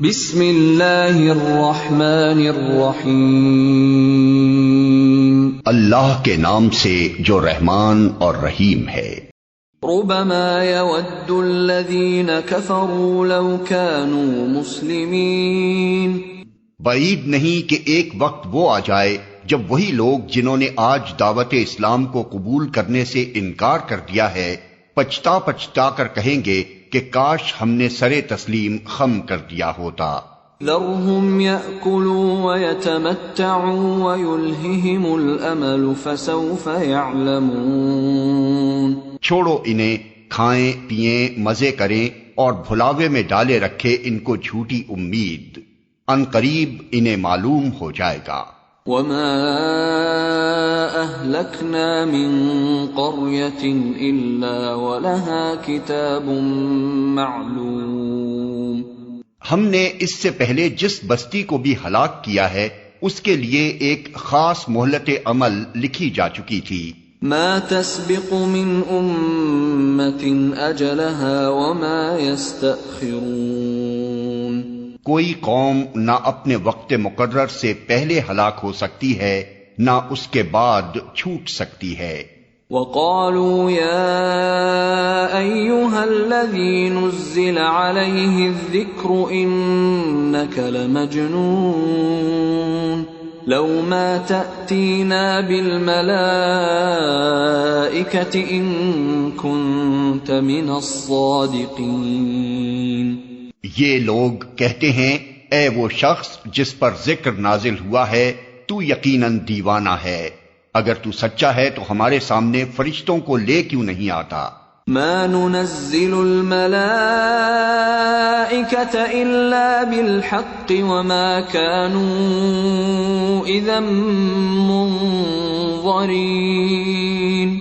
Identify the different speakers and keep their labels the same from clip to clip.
Speaker 1: بسم اللہ الرحمن الرحیم،
Speaker 2: اللہ کے نام سے جو رحمان اور رحیم ہے۔
Speaker 1: ربما يود الذین کفروا لو كانوا مسلمین،
Speaker 2: بعید نہیں کہ ایک وقت وہ آ جائے جب وہی لوگ جنہوں نے آج دعوت اسلام کو قبول کرنے سے انکار کر دیا ہے پچھتا پچھتا کر کہیں گے کہ کاش ہم نے سرے تسلیم خم کر دیا ہوتا۔
Speaker 1: ذرهم يأكلوا ويتمتعوا ويلههم الأمل فسوف يعلمون۔
Speaker 2: چھوڑو انہیں، کھائیں پیئیں مزے کریں اور بھلاوے میں ڈالے رکھے ان کو جھوٹی امید، ان قریب انہیں معلوم ہو جائے گا۔
Speaker 1: وما أهلكنا من قرية إلا ولها كتاب معلوم۔
Speaker 2: ہم نے اس سے پہلے جس بستی کو بھی ہلاک کیا ہے اس کے لیے ایک خاص مہلت عمل لکھی جا چکی تھی۔
Speaker 1: ما تسبق من أمة أجلها وما يستأخرون۔
Speaker 2: کوئی قوم نہ اپنے وقت مقرر سے پہلے ہلاک ہو سکتی ہے نہ اس کے بعد چھوٹ سکتی ہے۔
Speaker 1: وقالوا يا أيها الذي نزل عليه الذكر إنك لمجنون لو ما تأتينا بالملائكة إن كنت من الصادقين۔
Speaker 2: یہ لوگ کہتے ہیں اے وہ شخص جس پر ذکر نازل ہوا ہے تو یقیناً دیوانہ ہے، اگر تو سچا ہے تو ہمارے سامنے فرشتوں کو لے کیوں نہیں آتا؟
Speaker 1: ما ننزل الملائكة إلا بالحق وما كانوا إذا منظرين۔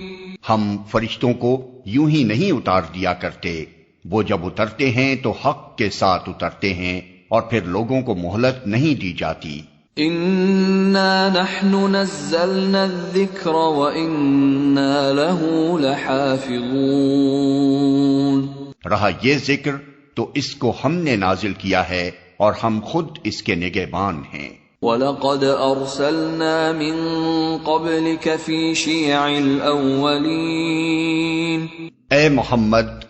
Speaker 2: ہم فرشتوں کو یوں ہی نہیں اتار دیا کرتے، وہ جب اترتے ہیں تو حق کے ساتھ اترتے ہیں اور پھر لوگوں کو مہلت نہیں دی جاتی۔
Speaker 1: انا نحن نزلنا الذکر وانا له لحافظون۔
Speaker 2: رہا یہ ذکر تو اس کو ہم نے نازل کیا ہے اور ہم خود اس کے نگہبان ہیں۔
Speaker 1: وَلَقَدْ أَرْسَلْنَا مِن قَبْلِكَ فِي شِيَعِ الْأَوَّلِينَ۔
Speaker 2: اے محمد،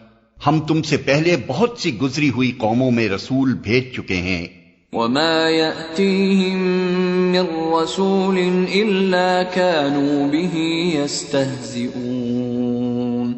Speaker 2: ہم تم سے پہلے بہت سی گزری ہوئی قوموں میں رسول بھیج چکے ہیں۔
Speaker 1: وَمَا يَأْتِيهِم مِّن رَّسُولٍ إِلَّا كَانُوا بِهِ يَسْتَهْزِئُونَ۔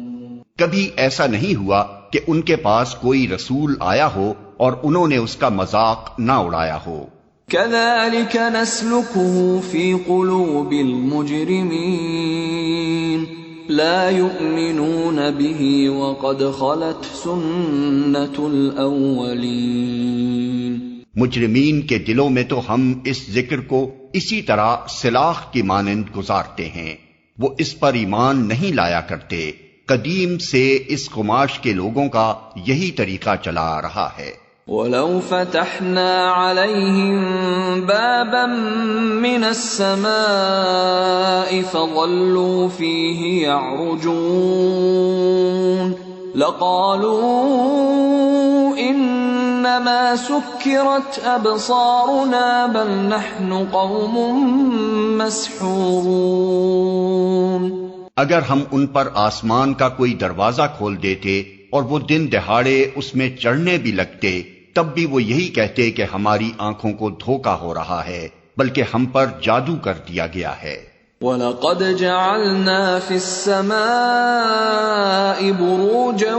Speaker 2: کبھی ایسا نہیں ہوا کہ ان کے پاس کوئی رسول آیا ہو اور انہوں نے اس کا مذاق نہ اڑایا ہو۔
Speaker 1: كَذَلِكَ نَسْلُكُهُ فِي قُلُوبِ الْمُجْرِمِينَ لا يؤمنون به وقد خلت سنة الأولين۔
Speaker 2: مجرمین کے دلوں میں تو ہم اس ذکر کو اسی طرح سلاخ کی مانند گزارتے ہیں، وہ اس پر ایمان نہیں لایا کرتے، قدیم سے اس قماش کے لوگوں کا یہی طریقہ چلا آ رہا ہے۔
Speaker 1: وَلَوْ فَتَحْنَا عَلَيْهِمْ بَابًا مِّنَ السَّمَاءِ فَظَلُّوا فِيهِ يَعْرُجُونَ لَقَالُوا إِنَّمَا سُكِّرَتْ أَبْصَارُنَا بَلْ نَحْنُ قَوْمٌ مَّسْحُورُونَ۔
Speaker 2: اگر ہم ان پر آسمان کا کوئی دروازہ کھول دیتے اور وہ دن دہاڑے اس میں چڑھنے بھی لگتے تب بھی وہ یہی کہتے کہ ہماری آنکھوں کو دھوکا ہو رہا ہے، بلکہ ہم پر جادو کر دیا گیا ہے۔
Speaker 1: وَلَقَدْ جَعَلْنَا فِي السَّمَاءِ بُرُوجًا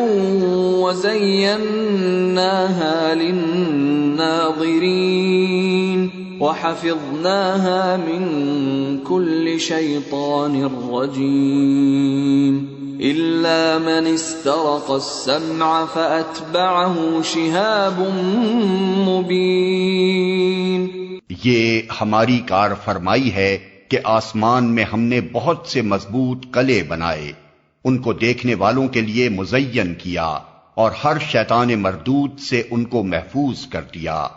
Speaker 1: وَزَيَّنَّاهَا لِلنَّاظِرِينَ وَحَفِظْنَاهَا مِن كُلِّ شَيْطَانٍ رَّجِيمٍ إِلَّا مَنِ اسْتَرَقَ السَّمْعَ فَأَتْبَعَهُ شِهَابٌ مُّبِينٌ۔
Speaker 2: یہ ہماری کار فرمائی ہے کہ آسمان میں ہم نے بہت سے مضبوط قلعے بنائے، ان کو دیکھنے والوں کے لیے مزین کیا اور ہر شیطان مردود سے ان کو محفوظ کر دیا۔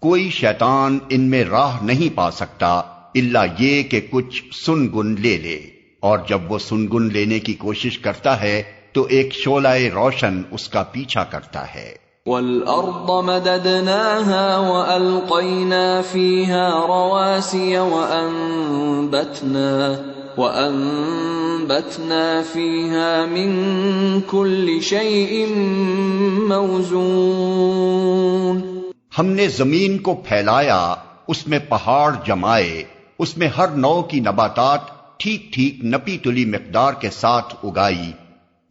Speaker 2: کوئی شیطان ان میں راہ نہیں پا سکتا الا یہ کہ کچھ سنگن لے لے، اور جب وہ سنگن لینے کی کوشش کرتا ہے تو ایک شعلہ روشن اس کا پیچھا کرتا ہے۔
Speaker 1: وَالْأَرْضَ مَدَدْنَاهَا وَأَلْقَيْنَا فِيهَا رَوَاسِيَ وَأَنبَتْنَا فِيهَا مِن كُلِّ شَيْءٍ مَّوْزُونٍ
Speaker 2: ہم نے زمین کو پھیلایا، اس میں پہاڑ جمائے، اس میں ہر نوع کی نباتات ٹھیک ٹھیک نپی تلی مقدار کے ساتھ اگائی۔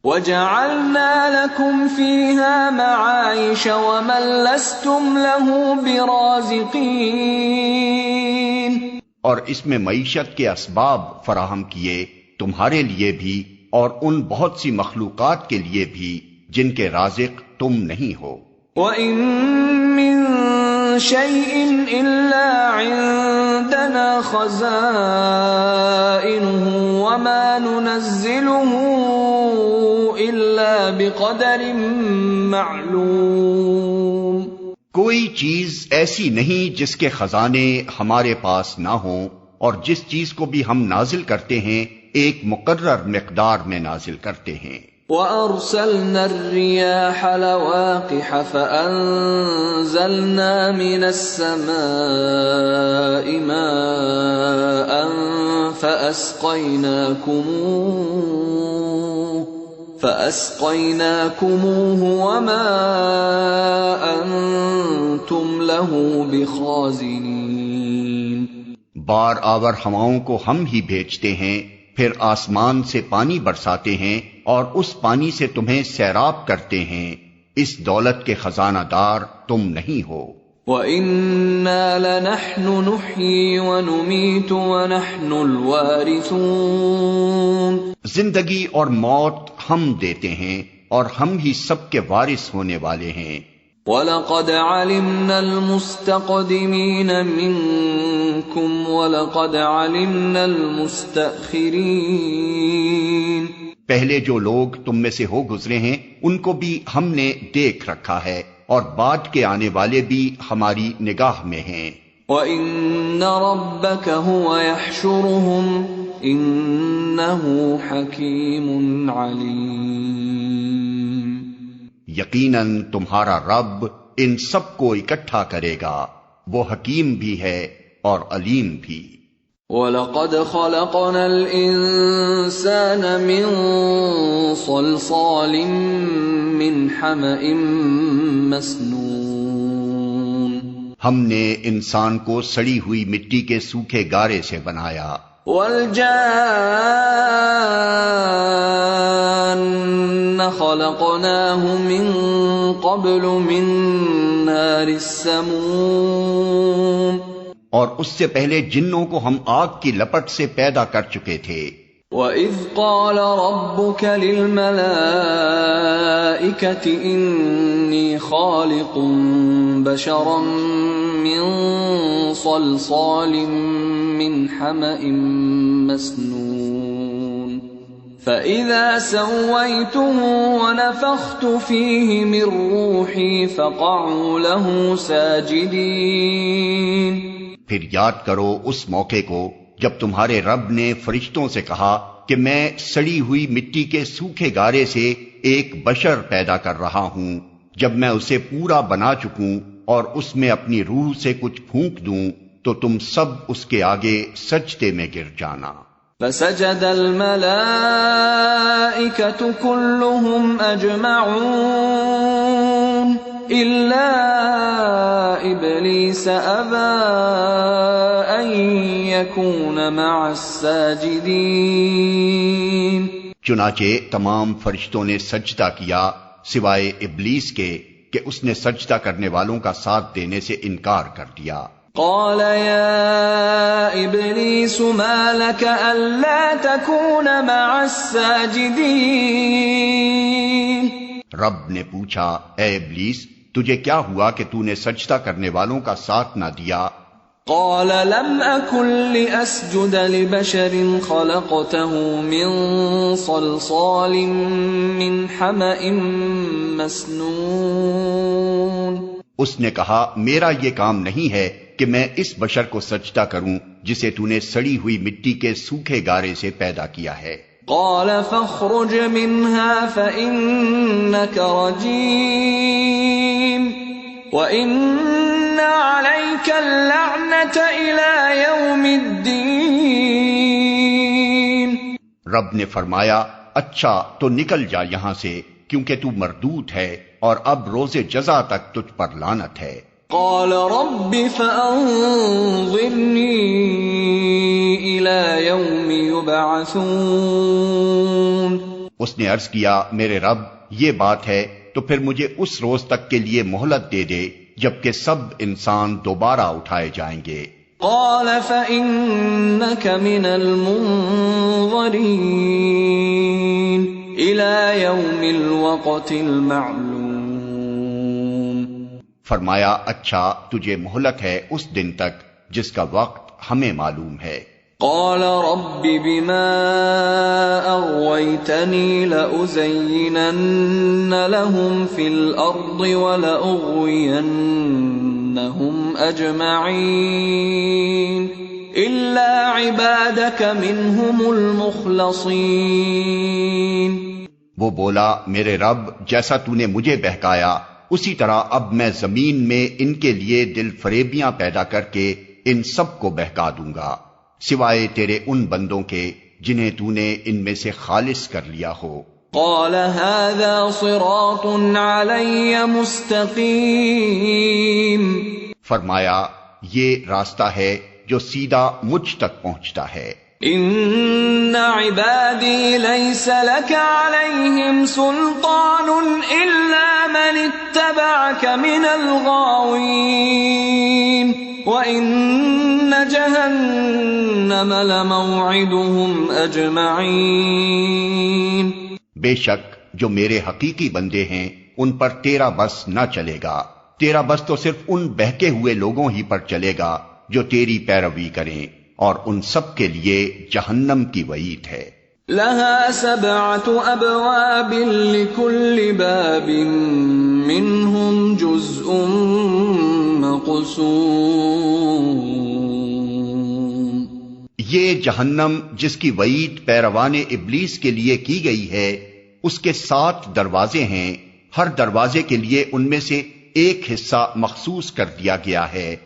Speaker 1: وَجَعَلْنَا لَكُمْ فِيهَا مَعَائِشَ وَمَن لَّسْتُمْ لَهُ بِرَازِقِينَ،
Speaker 2: اور اس میں معیشت کے اسباب فراہم کیے تمہارے لیے بھی اور ان بہت سی مخلوقات کے لیے بھی جن کے رازق تم نہیں ہو۔
Speaker 1: وَإِن مِّن شَيْءٍ إِلَّا عِندَنَا خَزَائِنُهُ وَمَا نُنَزِّلُهُ إِلَّا بِقَدَرٍ مَّعْلُومٍ،
Speaker 2: کوئی چیز ایسی نہیں جس کے خزانے ہمارے پاس نہ ہوں، اور جس چیز کو بھی ہم نازل کرتے ہیں ایک مقرر مقدار میں نازل کرتے ہیں۔
Speaker 1: وَأَرْسَلْنَا الرِّيَاحَ لَوَاقِحَ فَأَنزَلْنَا مِنَ السَّمَاءِ مَاءً فَأَسْقَيْنَاكُمُوهُ وَمَا أَنتُمْ لَهُ بِخَازِنِينَ۔
Speaker 2: بار آور ہواؤں کو ہم ہی بھیجتے ہیں، پھر آسمان سے پانی برساتے ہیں اور اس پانی سے تمہیں سیراب کرتے ہیں، اس دولت کے خزانہ دار تم نہیں ہو۔
Speaker 1: وَإِنَّا لَنَحْنُ نُحْيِي وَنُمِيتُ وَنَحْنُ الْوَارِثُونَ،
Speaker 2: زندگی اور موت ہم دیتے ہیں اور ہم ہی سب کے وارث ہونے والے ہیں۔
Speaker 1: وَلَقَدْ عَلِمْنَا الْمُسْتَقْدِمِينَ مِنكُمْ وَلَقَدْ عَلِمْنَا الْمُسْتَأْخِرِينَ، پہلے
Speaker 2: جو لوگ تم میں سے ہو گزرے ہیں ان کو بھی ہم نے دیکھ رکھا ہے، اور بعد کے آنے والے بھی ہماری نگاہ میں ہیں۔
Speaker 1: وَإِنَّ رَبَّكَ هُوَ يَحْشُرُهُمْ إِنَّهُ حَكِيمٌ عَلِيمٌ،
Speaker 2: یقیناً تمہارا رب ان سب کو اکٹھا کرے گا، وہ حکیم بھی ہے اور علیم بھی۔
Speaker 1: وَلَقَدْ خَلَقْنَا الْإِنسَانَ مِنْ صَلْصَالٍ مِّنْ حَمَإٍ مَّسْنُونٍ،
Speaker 2: ہم نے انسان کو سڑی ہوئی مٹی کے سوکھے گارے سے بنایا۔
Speaker 1: وَالْجَانَّ خَلَقْنَاهُ مِن قَبْلُ مِن نَّارِ السَّمُومِ،
Speaker 2: اور اس سے پہلے جنوں کو ہم آگ کی لپٹ سے پیدا کر چکے تھے۔
Speaker 1: وَإِذْ قَالَ رَبُّكَ لِلْمَلَائِكَةِ إِنِّي خَالِقٌ بَشَرًا مِّن صَلْصَالٍ مِّنْ حَمَإٍ مَّسْنُونٍ فَإِذَا سَوَّيْتُهُ وَنَفَخْتُ فِيهِ مِن رُّوحِي فَقَعُوا لَهُ سَاجِدِينَ،
Speaker 2: پھر یاد کرو اس موقع کو جب تمہارے رب نے فرشتوں سے کہا کہ میں سڑی ہوئی مٹی کے سوکھے گارے سے ایک بشر پیدا کر رہا ہوں، جب میں اسے پورا بنا چکوں اور اس میں اپنی روح سے کچھ پھونک دوں تو تم سب اس کے آگے سجدے میں گر جانا۔
Speaker 1: فَسَجَدَ الْمَلَائِكَةُ كُلُّهُمْ أَجْمَعُونَ إِلَّا إِبْلِيسَ أَبَىٰ أَن يَكُونَ مَعَ السَّاجِدِينَ،
Speaker 2: چنانچہ تمام فرشتوں نے سجدہ کیا سوائے ابلیس کے کہ اس نے سجدہ کرنے والوں کا ساتھ دینے سے انکار کر دیا۔
Speaker 1: قال يا إبليس ما لك ألا تكون مع الساجدين،
Speaker 2: رب نے پوچھا اے ابلیس تجھے کیا ہوا کہ تو نے سجدہ کرنے والوں کا ساتھ نہ دیا؟
Speaker 1: قال لم أكن لأسجد لبشر خلقته من صلصال من حمأ مسنون،
Speaker 2: اس نے کہا میرا یہ کام نہیں ہے کہ میں اس بشر کو سجدہ کروں جسے تو نے سڑی ہوئی مٹی کے سوکھے گارے سے پیدا کیا ہے۔
Speaker 1: قال فاخرج منها فإنك رجيم، وَإِنَّ عَلَيْكَ اللَّعْنَةَ إِلَى يَوْمِ الدِّينِ.
Speaker 2: رب نے فرمایا اچھا تو نکل جا یہاں سے کیونکہ تو مردود ہے اور اب روز جزا تک تجھ پر لعنت ہے.
Speaker 1: قال رب فأنظرني إلى يوم يبعثون.
Speaker 2: اس نے عرض کیا میرے رب یہ بات ہے تو پھر مجھے اس روز تک کے لیے مہلت دے دے جبکہ سب انسان دوبارہ اٹھائے جائیں گے.
Speaker 1: قال فإنك من المنظرين إلى يوم الوقت المعلوم.
Speaker 2: فرمایا اچھا تجھے مہلت ہے اس دن تک جس کا وقت ہمیں معلوم ہے.
Speaker 1: قال رب بما أغويتني لأزينن لهم في الأرض ولأغوينهم أجمعين إلا عبادك منهم المخلصين.
Speaker 2: وہ بولا میرے رب جیسا تو نے مجھے بہکایا اسی طرح اب میں زمین میں ان کے لیے دل فریبیاں پیدا کر کے ان سب کو بہکا دوں گا سوائے تیرے ان بندوں کے جنہیں تو نے ان میں سے خالص کر لیا ہو.
Speaker 1: قال هذا صراط علي مستقيم.
Speaker 2: فرمایا یہ راستہ ہے جو سیدھا مجھ تک پہنچتا ہے.
Speaker 1: ان عبادی لیس لك عليهم سلطان الا من اتبعك من الغاوين وان جہنم لموعدهم اجمعین.
Speaker 2: بے شک جو میرے حقیقی بندے ہیں ان پر تیرا بس نہ چلے گا. تیرا بس تو صرف ان بہکے ہوئے لوگوں ہی پر چلے گا جو تیری پیروی کریں اور ان سب کے لیے جہنم کی وعید ہے.
Speaker 1: لها 7 ابواب لكل باب منهم جزء مقسوم.
Speaker 2: یہ جہنم جس کی وعید پیروان ابلیس کے لیے کی گئی ہے اس کے 7 دروازے ہیں. ہر دروازے کے لیے ان میں سے ایک حصہ مخصوص کر دیا گیا ہے.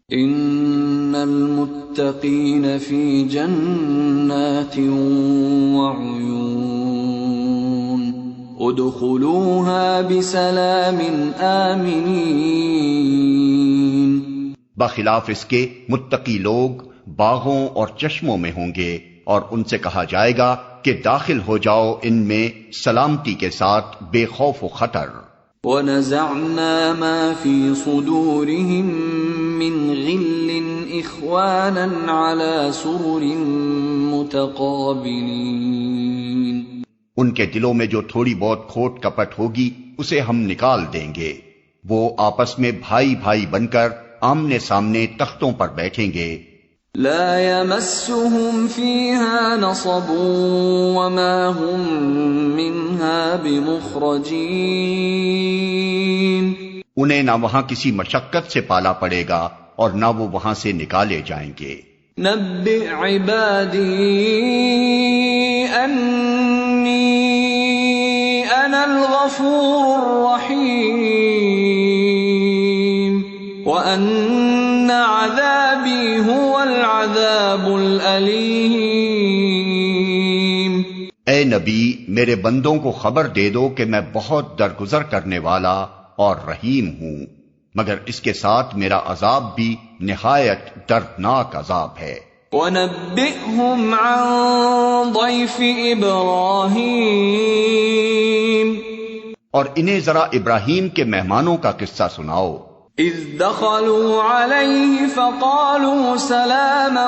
Speaker 1: ان المتقین فی جنات وعیون ادخلوها بسلام آمنین.
Speaker 2: بخلاف اس کے متقی لوگ باغوں اور چشموں میں ہوں گے اور ان سے کہا جائے گا کہ داخل ہو جاؤ ان میں سلامتی کے ساتھ بے خوف و خطر.
Speaker 1: وَنَزَعْنَا مَا فِي صُدُورِهِم مِّن غِلٍّ إِخْوَانًا عَلَى سُرُرٍ مُتَقَابِلِينَ.
Speaker 2: ان کے دلوں میں جو تھوڑی بہت کھوٹ کپٹ ہوگی اسے ہم نکال دیں گے. وہ آپس میں بھائی بھائی بن کر آمنے سامنے تختوں پر بیٹھیں گے.
Speaker 1: لا يمسهم فيها نصب وما هم منها بمخرجين.
Speaker 2: انہیں نہ وہاں کسی مشقت سے پالا پڑے گا اور نہ وہ وہاں سے نکالے جائیں گے.
Speaker 1: نبئ عبادی انی انا الغفور الرحیم وان عذابی هو العذاب العلیم.
Speaker 2: اے نبی میرے بندوں کو خبر دے دو کہ میں بہت درگزر کرنے والا اور رحیم ہوں مگر اس کے ساتھ میرا عذاب بھی نہایت دردناک عذاب ہے.
Speaker 1: وَنَبِّئْهُمْ عَنْ ضَيْفِ إِبْرَاهِيمَ.
Speaker 2: اور انہیں ذرا ابراہیم کے مہمانوں کا قصہ سناؤ.
Speaker 1: اذ دخلوا علیہ فقالوا سلاما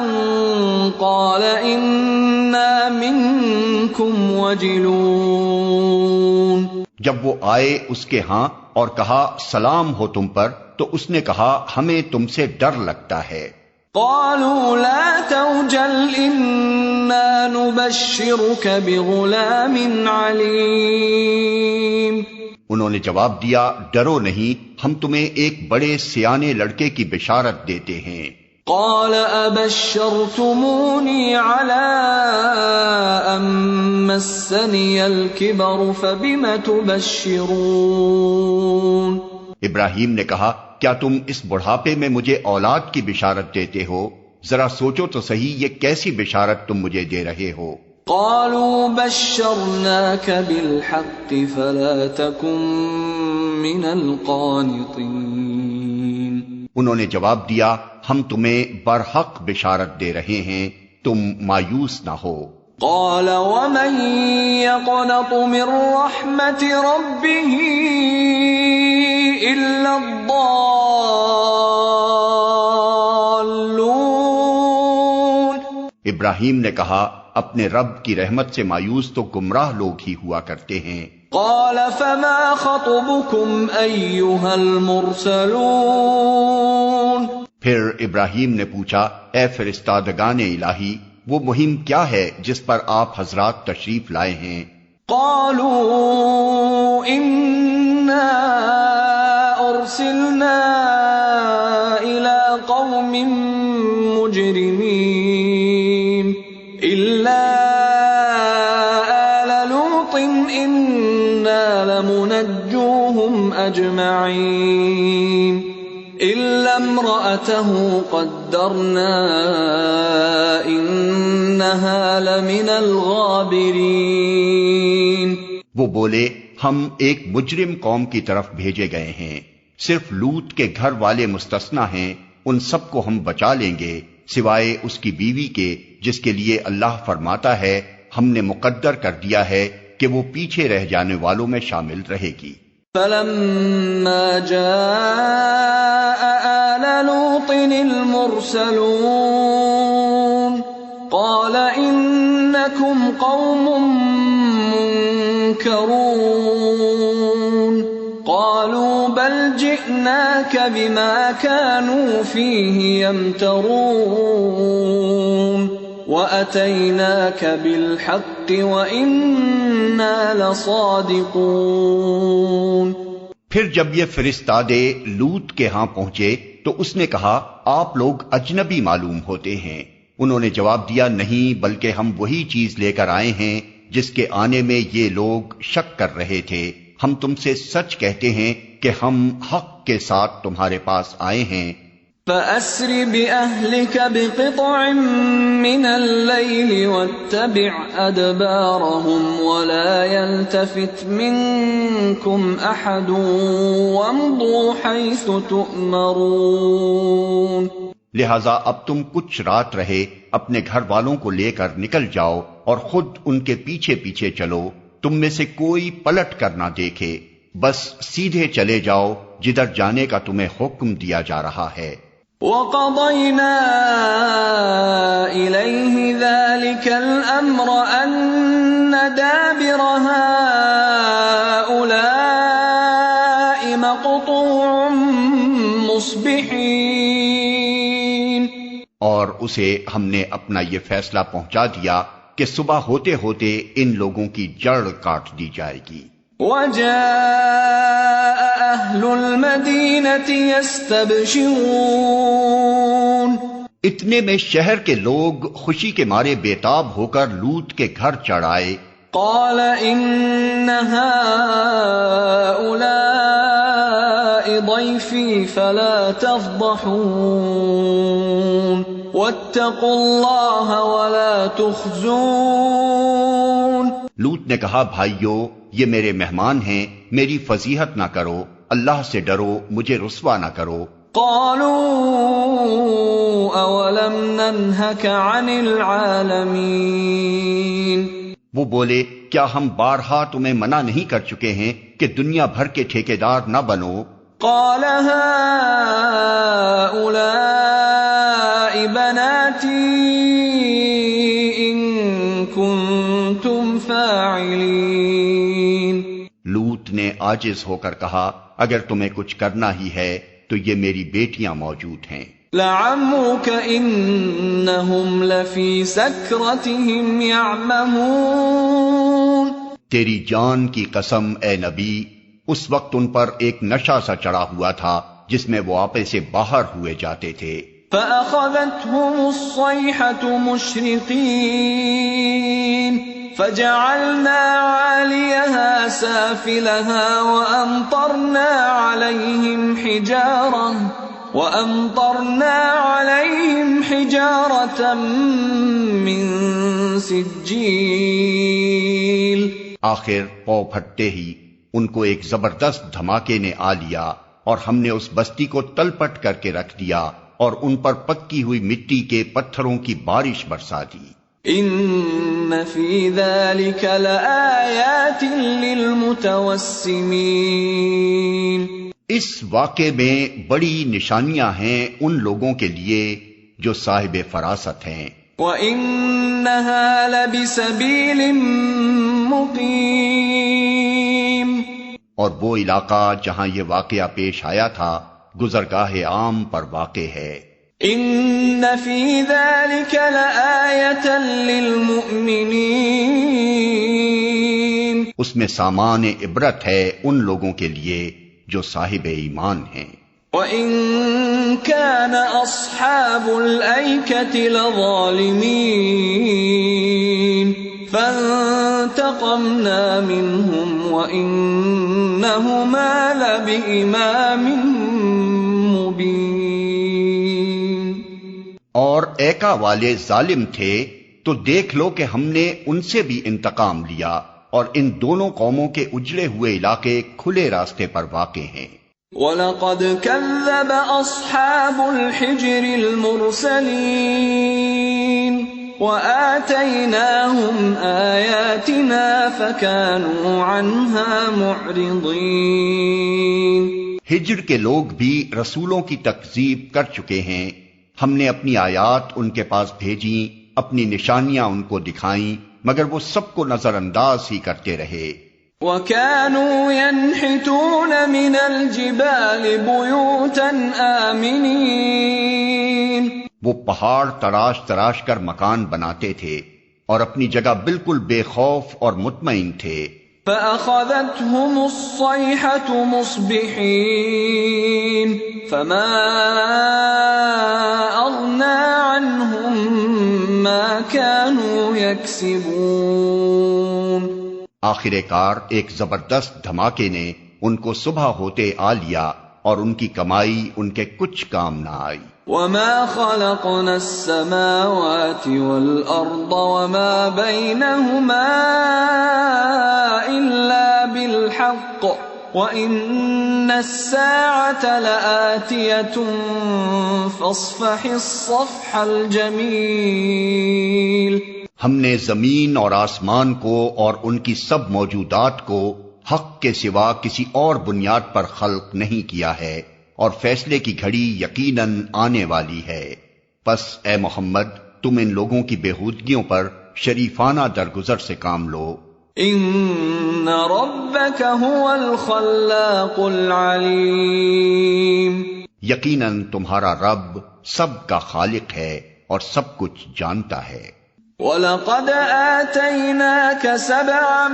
Speaker 1: قال انا منکم وجلون.
Speaker 2: جب وہ آئے اس کے ہاں اور کہا سلام ہو تم پر تو اس نے کہا ہمیں تم سے ڈر لگتا ہے.
Speaker 1: قالوا لا توجل انا نبشرك بغلام علیم.
Speaker 2: انہوں نے جواب دیا ڈرو نہیں ہم تمہیں ایک بڑے سیانے لڑکے کی بشارت دیتے ہیں.
Speaker 1: قال ابشرتمونی علی ان مسنی الکبر فبم تبشرون.
Speaker 2: ابراہیم نے کہا کیا تم اس بڑھاپے میں مجھے اولاد کی بشارت دیتے ہو؟ ذرا سوچو تو صحیح، یہ کیسی بشارت تم مجھے دے رہے ہو؟
Speaker 1: قالوا بشرناك بالحق فلا تكن من القانطين.
Speaker 2: انہوں نے جواب دیا، ہم تمہیں برحق بشارت دے رہے ہیں، تم مایوس نہ ہو۔
Speaker 1: قال ومن يقنط من رحمة ربه إلا الضالون.
Speaker 2: ابراہیم نے کہا، اپنے رب کی رحمت سے مایوس تو گمراہ لوگ ہی ہوا کرتے ہیں۔
Speaker 1: قال فما خطبكم أيها المرسلون.
Speaker 2: پھر ابراہیم نے پوچھا، اے فرستادگان الہی، وہ مہم کیا ہے جس پر آپ حضرات تشریف لائے ہیں؟
Speaker 1: قالوا إنا أرسلنا إلى قوم مجرمين إلا آل لوط إنا لمنجوهم أجمعين إلا امرأته قدرنا إنها لمن الغابرين.
Speaker 2: وہ بولے، ہم ایک مجرم قوم کی طرف بھیجے گئے ہیں، صرف لوط کے گھر والے مستثنا ہیں، ان سب کو ہم بچا لیں گے سوائے اس کی بیوی کے، جس کے لیے اللہ فرماتا ہے ہم نے مقدر کر دیا ہے کہ وہ پیچھے رہ جانے والوں میں شامل رہے گی۔
Speaker 1: فلما جاء آل لوط المرسلون قال إنكم قوم منكرون قالوا بل جئناك بما كانوا فيه يمترون وأتيناك بالحق وإنا لصادقون.
Speaker 2: پھر جب یہ فرستادے لوط کے ہاں پہنچے تو اس نے کہا، آپ لوگ اجنبی معلوم ہوتے ہیں۔ انہوں نے جواب دیا، نہیں بلکہ ہم وہی چیز لے کر آئے ہیں جس کے آنے میں یہ لوگ شک کر رہے تھے۔ ہم تم سے سچ کہتے ہیں کہ ہم حق کے ساتھ تمہارے پاس آئے ہیں۔
Speaker 1: فَأَسْرِ بِأَهْلِكَ بِقِطْعٍ مِّنَ اللَّيْلِ وَاتَّبِعْ أَدْبَارَهُمْ وَلَا يَلْتَفِتْ مِنكُمْ أَحَدٌ وَامْضُوا حَيْثُ تُؤْمَرُونَ.
Speaker 2: لہذا اب تم کچھ رات رہے اپنے گھر والوں کو لے کر نکل جاؤ اور خود ان کے پیچھے پیچھے چلو، تم میں سے کوئی پلٹ کر نہ دیکھے، بس سیدھے چلے جاؤ جدھر جانے کا تمہیں حکم دیا جا رہا ہے۔
Speaker 1: وَقَضَيْنَا إِلَيْهِ ذَلِكَ الْأَمْرَ أَنَّ دَابِرَ هَٰؤُلَاءِ مَقْطُوعٌ مُصْبِحِينَ.
Speaker 2: اور اسے ہم نے اپنا یہ فیصلہ پہنچا دیا کہ صبح ہوتے ہوتے ان لوگوں کی جڑ کاٹ دی جائے گی۔
Speaker 1: وَجَاءَ أَهْلُ الْمَدِينَةِ يَسْتَبْشِرُونَ.
Speaker 2: اتنے میں شہر کے لوگ خوشی کے مارے بےتاب ہو کر لوط کے گھر چڑھ آئے۔
Speaker 1: قَالَ إِنَّ هَٰؤُلَاءِ ضَيْفِي فَلَا تَفْضَحُونِ وَاتَّقُوا اللَّهَ وَلَا تُخْزُونِ.
Speaker 2: لوط نے کہا، بھائیو یہ میرے مہمان ہیں، میری فضیحت نہ کرو، اللہ سے ڈرو، مجھے رسوا نہ کرو۔
Speaker 1: قالوا اولم ننهك عن العالمین.
Speaker 2: وہ بولے، کیا ہم بارہا تمہیں منع نہیں کر چکے ہیں کہ دنیا بھر کے ٹھیکیدار نہ بنو؟
Speaker 1: قال هؤلاء بناتي ان كنتم فاعلین.
Speaker 2: لوط نے عاجز ہو کر کہا، اگر تمہیں کچھ کرنا ہی ہے تو یہ میری بیٹیاں موجود ہیں۔
Speaker 1: لعمرك انہم لفی سکرتہم یعمہون.
Speaker 2: تیری جان کی قسم اے نبی، اس وقت ان پر ایک نشہ سا چڑھا ہوا تھا جس میں وہ آپے سے باہر ہوئے جاتے تھے۔
Speaker 1: فأخذتهم الصيحة مشرقين. فجعلنا عاليها سافلها وأمطرنا عليهم حجارة من سجيل.
Speaker 2: آخر پو پھٹتے ہی ان کو ایک زبردست دھماکے نے آ لیا اور ہم نے اس بستی کو تلپٹ کر کے رکھ دیا اور ان پر پکی ہوئی مٹی کے پتھروں کی بارش برسا دی.
Speaker 1: ان فی ذلک لآیات للمتوسمین.
Speaker 2: اس واقعے میں بڑی نشانیاں ہیں ان لوگوں کے لیے جو صاحب فراست ہیں.
Speaker 1: وَإِنَّهَا لَبِسَبِيلٍ مُقِيمٍ.
Speaker 2: اور وہ علاقہ جہاں یہ واقعہ پیش آیا تھا گزرگاہ عام پر واقع ہے.
Speaker 1: ان فی ذلک لآیۃ للمؤمنین.
Speaker 2: اس میں سامان عبرت ہے ان لوگوں کے لیے جو صاحب ایمان ہیں.
Speaker 1: وَإِن كَانَ أَصْحَابُ الْأَيْكَةِ لَظَالِمِينَ فَانْتَقَمْنَا مِنْهُمْ وَإِنَّهُمَا لَبِإِمَامٍ مُبِينٍ.
Speaker 2: اور ایکا والے ظالم تھے تو دیکھ لو کہ ہم نے ان سے بھی انتقام لیا اور ان دونوں قوموں کے اجڑے ہوئے علاقے کھلے راستے پر واقع ہیں.
Speaker 1: وَلَقَدْ كَذَّبَ أَصْحَابُ الْحِجْرِ الْمُرْسَلِينَ وَآتَيْنَاهُمْ آيَاتِنَا فَكَانُوا عَنْهَا مُعْرِضِينَ.
Speaker 2: ہجر کے لوگ بھی رسولوں کی تکذیب کر چکے ہیں. ہم نے اپنی آیات ان کے پاس بھیجیں، اپنی نشانیاں ان کو دکھائیں، مگر وہ سب کو نظر انداز ہی کرتے رہے.
Speaker 1: وَكَانُوا يَنْحِتُونَ مِنَ الْجِبَالِ بُيُوتًا آمِنِينَ.
Speaker 2: وہ پہاڑ تراش تراش کر مکان بناتے تھے اور اپنی جگہ بالکل بے خوف اور مطمئن تھے.
Speaker 1: فَأَخَذَتْهُمُ الصَّيْحَةُ مُصْبِحِينَ فَمَا أَغْنَى عَنْهُمْ مَا كَانُوا يَكْسِبُونَ.
Speaker 2: آخر کار ایک زبردست دھماکے نے ان کو صبح ہوتے آ لیا اور ان کی کمائی ان کے کچھ کام نہ آئی.
Speaker 1: وَمَا خَلَقْنَا السَّمَاوَاتِ وَالْأَرْضَ وَمَا بَيْنَهُمَا إِلَّا بِالْحَقِّ وَإِنَّ السَّاعَةَ لَآتِيَةٌ فَاصْفَحِ الصَّفْحَ الْجَمِيلَ.
Speaker 2: ہم نے زمین اور آسمان کو اور ان کی سب موجودات کو حق کے سوا کسی اور بنیاد پر خلق نہیں کیا ہے اور فیصلے کی گھڑی یقیناً آنے والی ہے. پس اے محمد تم ان لوگوں کی بےہودگیوں پر شریفانہ درگزر سے کام لو.
Speaker 1: ان ربک هو الخلاق العلیم.
Speaker 2: یقیناً تمہارا رب سب کا خالق ہے اور سب کچھ جانتا ہے.
Speaker 1: وَلَقَدْ آتَيْنَاكَ سَبْعًا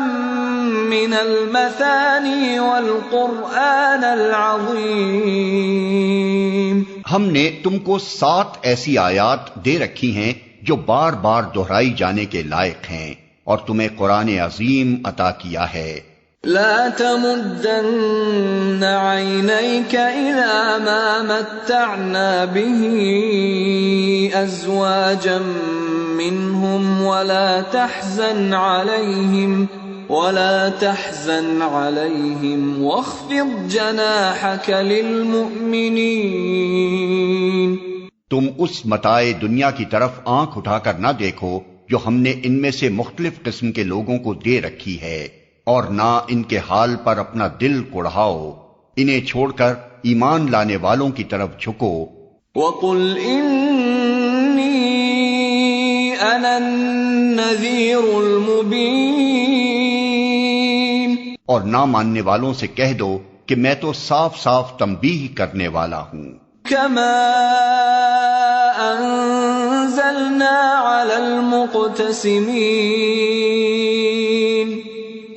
Speaker 1: مِّنَ الْمَثَانِي وَالْقُرْآنَ الْعَظِيمِ.
Speaker 2: ہم نے تم کو 7 ایسی آیات دے رکھی ہیں جو بار بار دہرائی جانے کے لائق ہیں اور تمہیں قرآن عظیم عطا کیا ہے.
Speaker 1: لا تمدن عينيك إلى ما متعنا به أزواجا منهم ولا تحزن عليهم واخفض جناحك للمؤمنين.
Speaker 2: تم اس متاع دنیا کی طرف آنکھ اٹھا کر نہ دیکھو جو ہم نے ان میں سے مختلف قسم کے لوگوں کو دے رکھی ہے، اور نہ ان کے حال پر اپنا دل کڑھاؤ، انہیں چھوڑ کر ایمان لانے والوں کی طرف جھکو.
Speaker 1: وَقُلْ إِنِّي أَنَا النَّذِيرُ الْمُبِينُ.
Speaker 2: اور نہ ماننے والوں سے کہہ دو کہ میں تو صاف صاف تنبیہ کرنے والا ہوں.
Speaker 1: كَمَا أَنزَلْنَا عَلَى الْمُقْتَسِمِينَ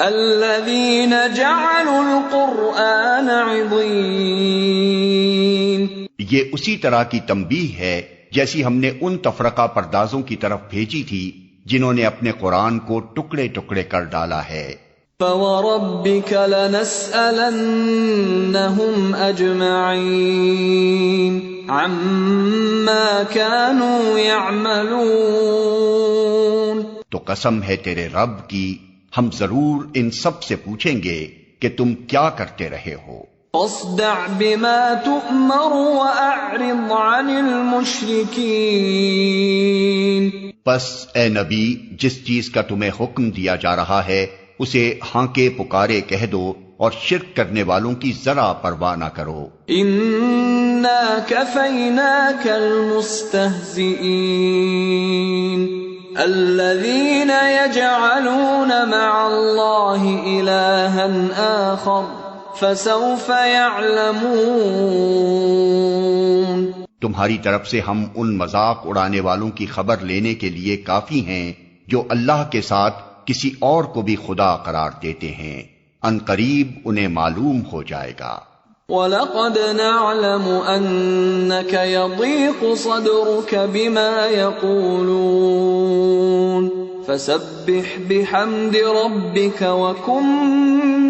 Speaker 1: الَّذِينَ جَعَلُوا الْقُرْآنَ عِضِينَ.
Speaker 2: یہ اسی طرح کی تنبیہ ہے جیسی ہم نے ان تفرقہ پردازوں کی طرف بھیجی تھی جنہوں نے اپنے قرآن کو ٹکڑے ٹکڑے کر ڈالا ہے۔
Speaker 1: فَوَرَبِّكَ لَنَسْأَلَنَّهُمْ أَجْمَعِينَ عَمَّا كَانُوا يَعْمَلُونَ۔
Speaker 2: تو قسم ہے تیرے رب کی، ہم ضرور ان سب سے پوچھیں گے کہ تم کیا کرتے رہے ہو۔
Speaker 1: فاصدع بما تؤمر وأعرض عن المشركين۔
Speaker 2: بس اے نبی، جس چیز کا تمہیں حکم دیا جا رہا ہے اسے ہانکے پکارے کہہ دو اور شرک کرنے والوں کی ذرا پرواہ نہ کرو۔
Speaker 1: انا كفيناك المستهزئين الذين يجعلون مع الله إلها آخر فسوف يعلمون۔
Speaker 2: تمہاری طرف سے ہم ان مذاق اڑانے والوں کی خبر لینے کے لیے کافی ہیں جو اللہ کے ساتھ کسی اور کو بھی خدا قرار دیتے ہیں، ان قریب انہیں معلوم ہو جائے گا۔
Speaker 1: وَلَقَدْ نَعْلَمُ أَنَّكَ يَضِيقُ صَدْرُكَ بِمَا يَقُولُونَ فَسَبِّحْ بِحَمْدِ رَبِّكَ وَكُن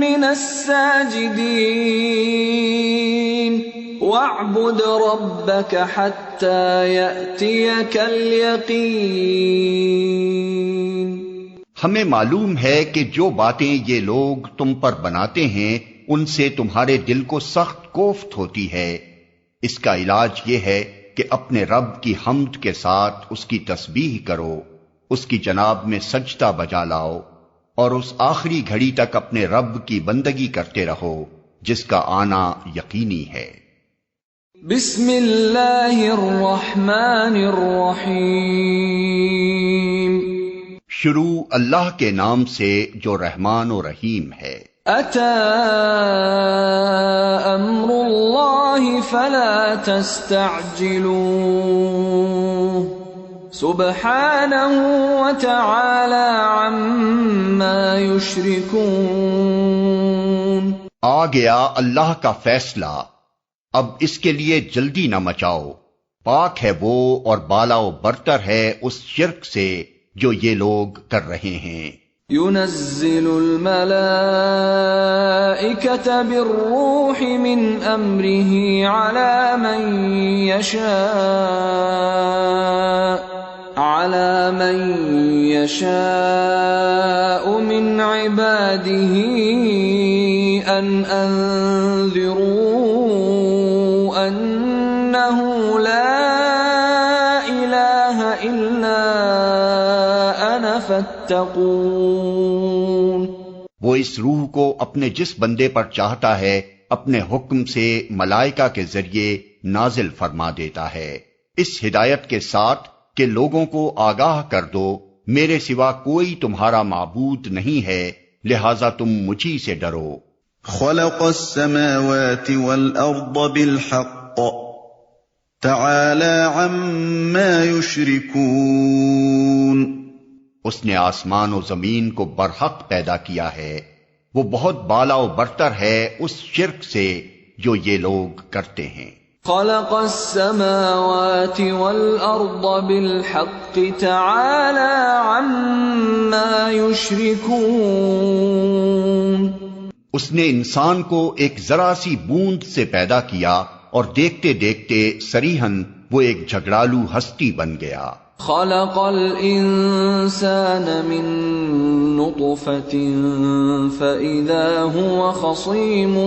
Speaker 1: مِّنَ السَّاجِدِينَ وَاعْبُدْ رَبَّكَ حَتَّى يَأْتِيَكَ الْيَقِينُ۔
Speaker 2: ہمیں معلوم ہے کہ جو باتیں یہ لوگ تم پر بناتے ہیں ان سے تمہارے دل کو سخت کوفت ہوتی ہے۔ اس کا علاج یہ ہے کہ اپنے رب کی حمد کے ساتھ اس کی تسبیح کرو، اس کی جناب میں سجدہ بجا لاؤ، اور اس آخری گھڑی تک اپنے رب کی بندگی کرتے رہو جس کا آنا یقینی ہے۔
Speaker 1: بسم اللہ الرحمن الرحیم۔
Speaker 2: شروع اللہ کے نام سے جو رحمان و رحیم ہے۔
Speaker 1: اتی امر اللہ فلا تستعجلوه سبحانہ وتعالی عما یشرکون۔
Speaker 2: آ گیا اللہ کا فیصلہ، اب اس کے لیے جلدی نہ مچاؤ، پاک ہے وہ اور بالا و برتر ہے اس شرک سے جو یہ لوگ کر رہے ہیں۔
Speaker 1: ينزل الملائكة بالروح من أمره على من يشاء من عباده أن أنذروا أنه لا إله إلا أنا فاتقون۔
Speaker 2: وہ اس روح کو اپنے جس بندے پر چاہتا ہے اپنے حکم سے ملائکہ کے ذریعے نازل فرما دیتا ہے، اس ہدایت کے ساتھ کہ لوگوں کو آگاہ کر دو میرے سوا کوئی تمہارا معبود نہیں ہے، لہذا تم مجھی سے ڈرو۔
Speaker 3: خلق السماوات والأرض بالحق تعالى عما يشركون۔
Speaker 2: اس نے آسمان و زمین کو برحق پیدا کیا ہے، وہ بہت بالا و برتر ہے اس شرک سے جو یہ لوگ کرتے ہیں۔
Speaker 1: خلق السماوات والأرض بالحق تعالى عما يشركون۔
Speaker 2: اس نے انسان کو ایک ذرا سی بوند سے پیدا کیا اور دیکھتے دیکھتے صریحاً وہ ایک جھگڑالو ہستی بن گیا۔
Speaker 1: خلق الانسان من نطفة فإذا هو خصيم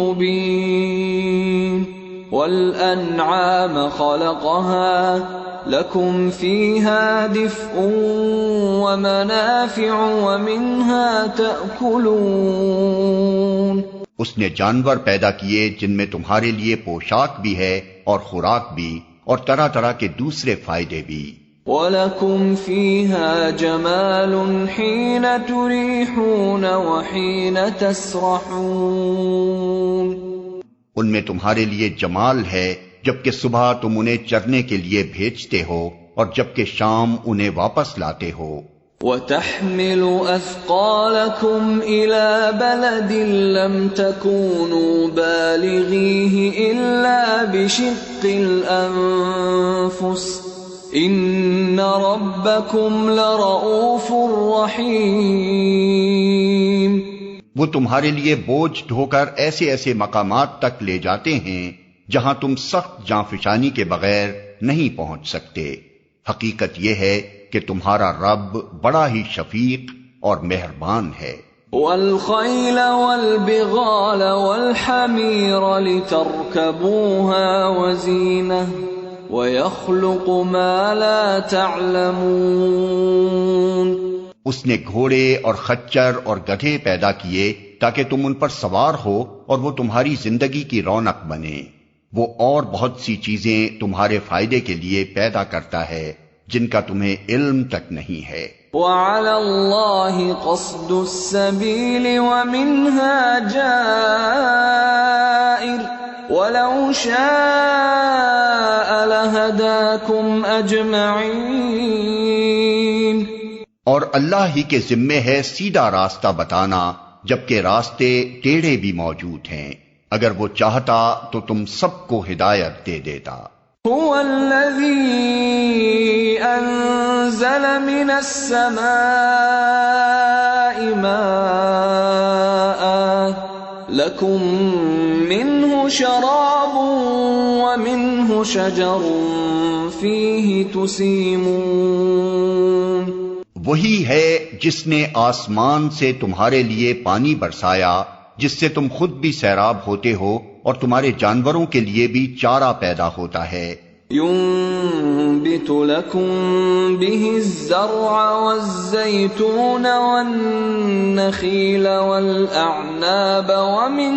Speaker 1: مبين والأنعام خلقها لكم فيها دفء ومنافع ومنها تأكلون۔
Speaker 2: اس نے جانور پیدا کیے جن میں تمہارے لیے پوشاک بھی ہے اور خوراک بھی اور طرح طرح کے دوسرے فائدے بھی۔
Speaker 1: وَلَكُمْ فِيهَا جَمَالٌ حِينَ تُرِيحُونَ وَحِينَ تَسْرَحُونَ۔
Speaker 2: ان میں تمہارے لیے جمال ہے جبکہ صبح تم انہیں چرنے کے لیے بھیجتے ہو اور جبکہ شام انہیں واپس لاتے ہو۔
Speaker 1: وَتَحْمِلُ أَثْقَالَكُمْ إِلَى بَلَدٍ لَمْ تَكُونُوا بَالِغِيهِ إِلَّا بِشِقِّ الْأَنفُسِ ان ربکم لرؤوف رحیم.
Speaker 2: وہ تمہارے لیے بوجھ ڈھو کر ایسے ایسے مقامات تک لے جاتے ہیں جہاں تم سخت جانفشانی کے بغیر نہیں پہنچ سکتے. حقیقت یہ ہے کہ تمہارا رب بڑا ہی شفیق اور مہربان ہے.
Speaker 1: والخیل والبغال والحمیر لترکبوها وزینہ وَيَخْلُقُ مَا لَا تَعْلَمُونَ.
Speaker 2: اس نے گھوڑے اور خچر اور گدھے پیدا کیے تاکہ تم ان پر سوار ہو اور وہ تمہاری زندگی کی رونق بنے. وہ اور بہت سی چیزیں تمہارے فائدے کے لیے پیدا کرتا ہے جن کا تمہیں علم تک نہیں ہے.
Speaker 1: وَعَلَى اللَّهِ قَصْدُ السَّبِيلِ وَمِنْهَا جَائِرٌ وَلَوْ شَاءَ لَهَدَاكُمْ أَجْمَعِينَ.
Speaker 2: اور اللہ ہی کے ذمے ہے سیدھا راستہ بتانا، جبکہ راستے ٹیڑھے بھی موجود ہیں. اگر وہ چاہتا تو تم سب کو ہدایت دے دیتا.
Speaker 1: هو الذي أنزل من السماء ماء لكم منه شراب ومنه شجر فيه تسيمون.
Speaker 2: وہی ہے جس نے آسمان سے تمہارے لیے پانی برسایا جس سے تم خود بھی سیراب ہوتے ہو اور تمہارے جانوروں کے لیے بھی چارہ پیدا ہوتا ہے.
Speaker 1: ينبت لكم به الزرع والزيتون والنخيل والأعناب ومن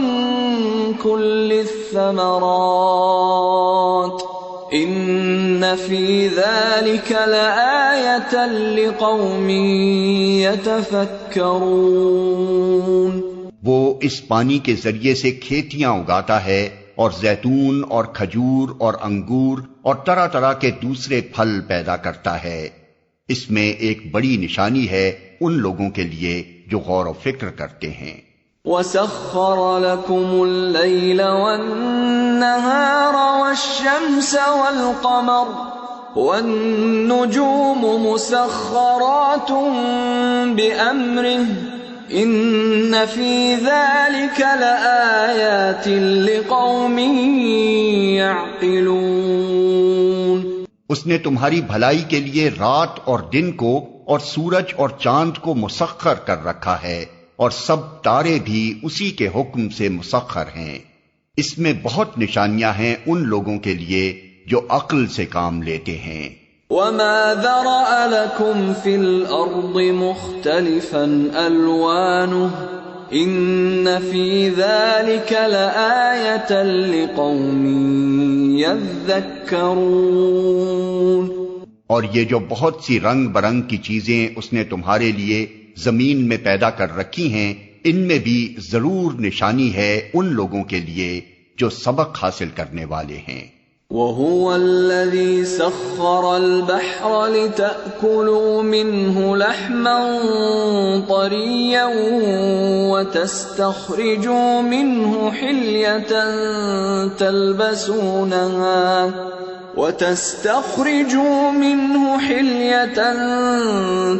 Speaker 1: كل الثمرات ان في ذلك لآية لقوم يتفكرون.
Speaker 2: وہ اس پانی کے ذریعے سے کھیتیاں اگاتا ہے اور زیتون اور کھجور اور انگور اور طرح طرح کے دوسرے پھل پیدا کرتا ہے. اس میں ایک بڑی نشانی ہے ان لوگوں کے لیے جو غور و فکر کرتے ہیں.
Speaker 1: وَسَخَّرَ لَكُمُ اللَّيْلَ وَالنَّهَارَ وَالشَّمْسَ وَالْقَمَرَ وَالنُّجُومُ مُسَخَّرَاتٌ بِأَمْرِهِ ان فی ذلک لآیات لقوم یعقلون.
Speaker 2: اس نے تمہاری بھلائی کے لیے رات اور دن کو اور سورج اور چاند کو مسخر کر رکھا ہے اور سب تارے بھی اسی کے حکم سے مسخر ہیں. اس میں بہت نشانیاں ہیں ان لوگوں کے لیے جو عقل سے کام لیتے ہیں.
Speaker 1: وَمَا ذَرَأَ لَكُمْ فِي الْأَرْضِ مُخْتَلِفًا أَلْوَانُهُ إِنَّ فِي ذَلِكَ لَآيَةً لِقَوْمٍ يَذَّكَّرُونَ.
Speaker 2: اور یہ جو بہت سی رنگ برنگ کی چیزیں اس نے تمہارے لیے زمین میں پیدا کر رکھی ہیں، ان میں بھی ضرور نشانی ہے ان لوگوں کے لیے جو سبق حاصل کرنے والے ہیں.
Speaker 1: وَهُوَ الَّذِي سَخَّرَ الْبَحْرَ لِتَأْكُلُوا مِنْهُ لَحْمًا طَرِيًّا وَتَسْتَخْرِجُوا مِنْهُ حِلْيَةً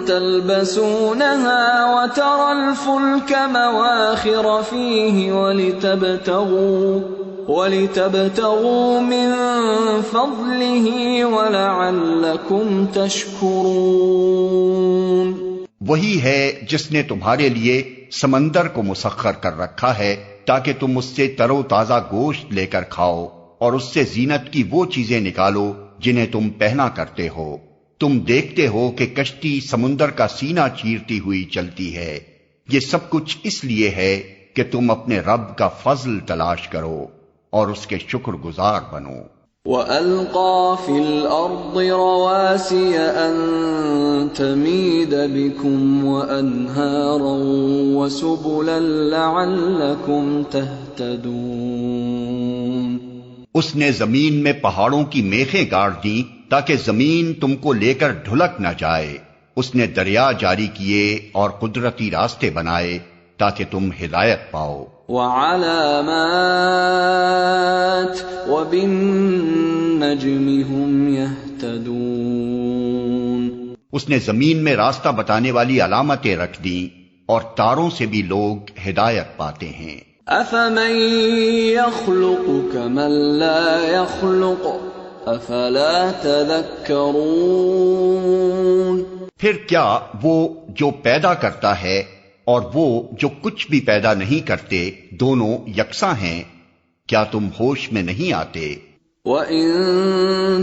Speaker 1: تَلْبَسُونَهَا وَتَرَى الْفُلْكَ مَوَاخِرَ فِيهِ وَلِتَبْتَغُوا مِنْ فَضْلِهِ وَلَعَلَّكُمْ تَشْكُرُونَ.
Speaker 2: وہی ہے جس نے تمہارے لیے سمندر کو مسخر کر رکھا ہے تاکہ تم اس سے تر و تازہ گوشت لے کر کھاؤ اور اس سے زینت کی وہ چیزیں نکالو جنہیں تم پہنا کرتے ہو. تم دیکھتے ہو کہ کشتی سمندر کا سینہ چیرتی ہوئی چلتی ہے. یہ سب کچھ اس لیے ہے کہ تم اپنے رب کا فضل تلاش کرو اور اس کے شکر گزار بنو.
Speaker 1: وَأَلْقَى فِي الْأَرْضِ رَوَاسِيَ أَن تَمِيدَ بِكُمْ وَأَنْهَارًا وَسُبُلًا لَعَلَّكُمْ تَهْتَدُونَ.
Speaker 2: اس نے زمین میں پہاڑوں کی میخیں گاڑ دیں تاکہ زمین تم کو لے کر ڈھلک نہ جائے. اس نے دریا جاری کیے اور قدرتی راستے بنائے تاکہ تم ہدایت پاؤ.
Speaker 1: وعلامات وبالنجم هم يهتدون۔
Speaker 2: اس نے زمین میں راستہ بتانے والی علامتیں رکھ دیں اور تاروں سے بھی لوگ ہدایت پاتے ہیں۔
Speaker 1: أَفَمَن يَخْلُقُ كَمَن لَّا يَخْلُقُ أَفَلَا تَذَكَّرُونَ۔
Speaker 2: پھر کیا وہ جو پیدا کرتا ہے اور وہ جو کچھ بھی پیدا نہیں کرتے دونوں یکساں ہیں، کیا تم ہوش میں نہیں آتے؟
Speaker 1: وَإِن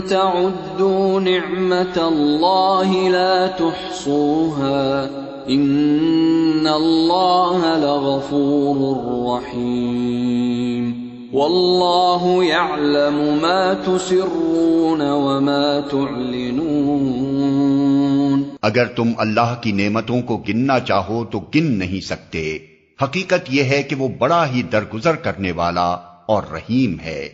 Speaker 1: تَعُدُّوا نِعْمَةَ اللَّهِ لَا تُحْصُوهَا إِنَّ اللَّهَ لَغَفُورٌ رَّحِيمٌ وَاللَّهُ يَعْلَمُ مَا تُسِرُّونَ وَمَا تُعْلِنُونَ۔
Speaker 2: اگر تم اللہ کی نعمتوں کو گننا چاہو تو گن نہیں سکتے، حقیقت یہ ہے کہ وہ بڑا ہی درگزر کرنے والا اور رحیم ہے،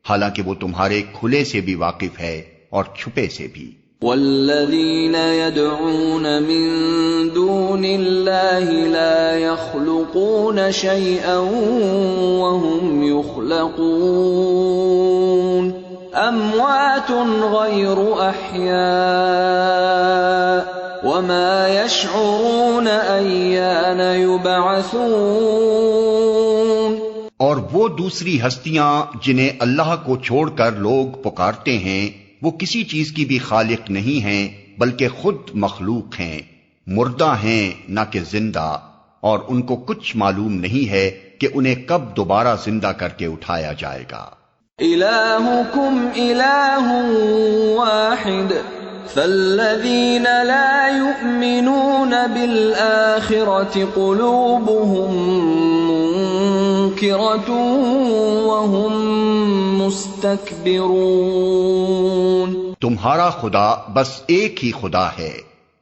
Speaker 2: حالانکہ وہ تمہارے کھلے سے بھی واقف ہے اور چھپے سے بھی۔
Speaker 1: والذین يدعون من دون اللہ لا يخلقون شیئا وهم يخلقون اموات غیر احیاء وما يشعرون ایان یبعثون۔
Speaker 2: اور وہ دوسری ہستیاں جنہیں اللہ کو چھوڑ کر لوگ پکارتے ہیں وہ کسی چیز کی بھی خالق نہیں ہیں بلکہ خود مخلوق ہیں، مردہ ہیں نہ کہ زندہ، اور ان کو کچھ معلوم نہیں ہے کہ انہیں کب دوبارہ زندہ کر کے اٹھایا جائے گا۔
Speaker 1: الہکم الہ واحد فالذین لا یؤمنون بالآخرة قلوبهم منکرة وهم مستکبرون۔
Speaker 2: تمہارا خدا بس ایک ہی خدا ہے،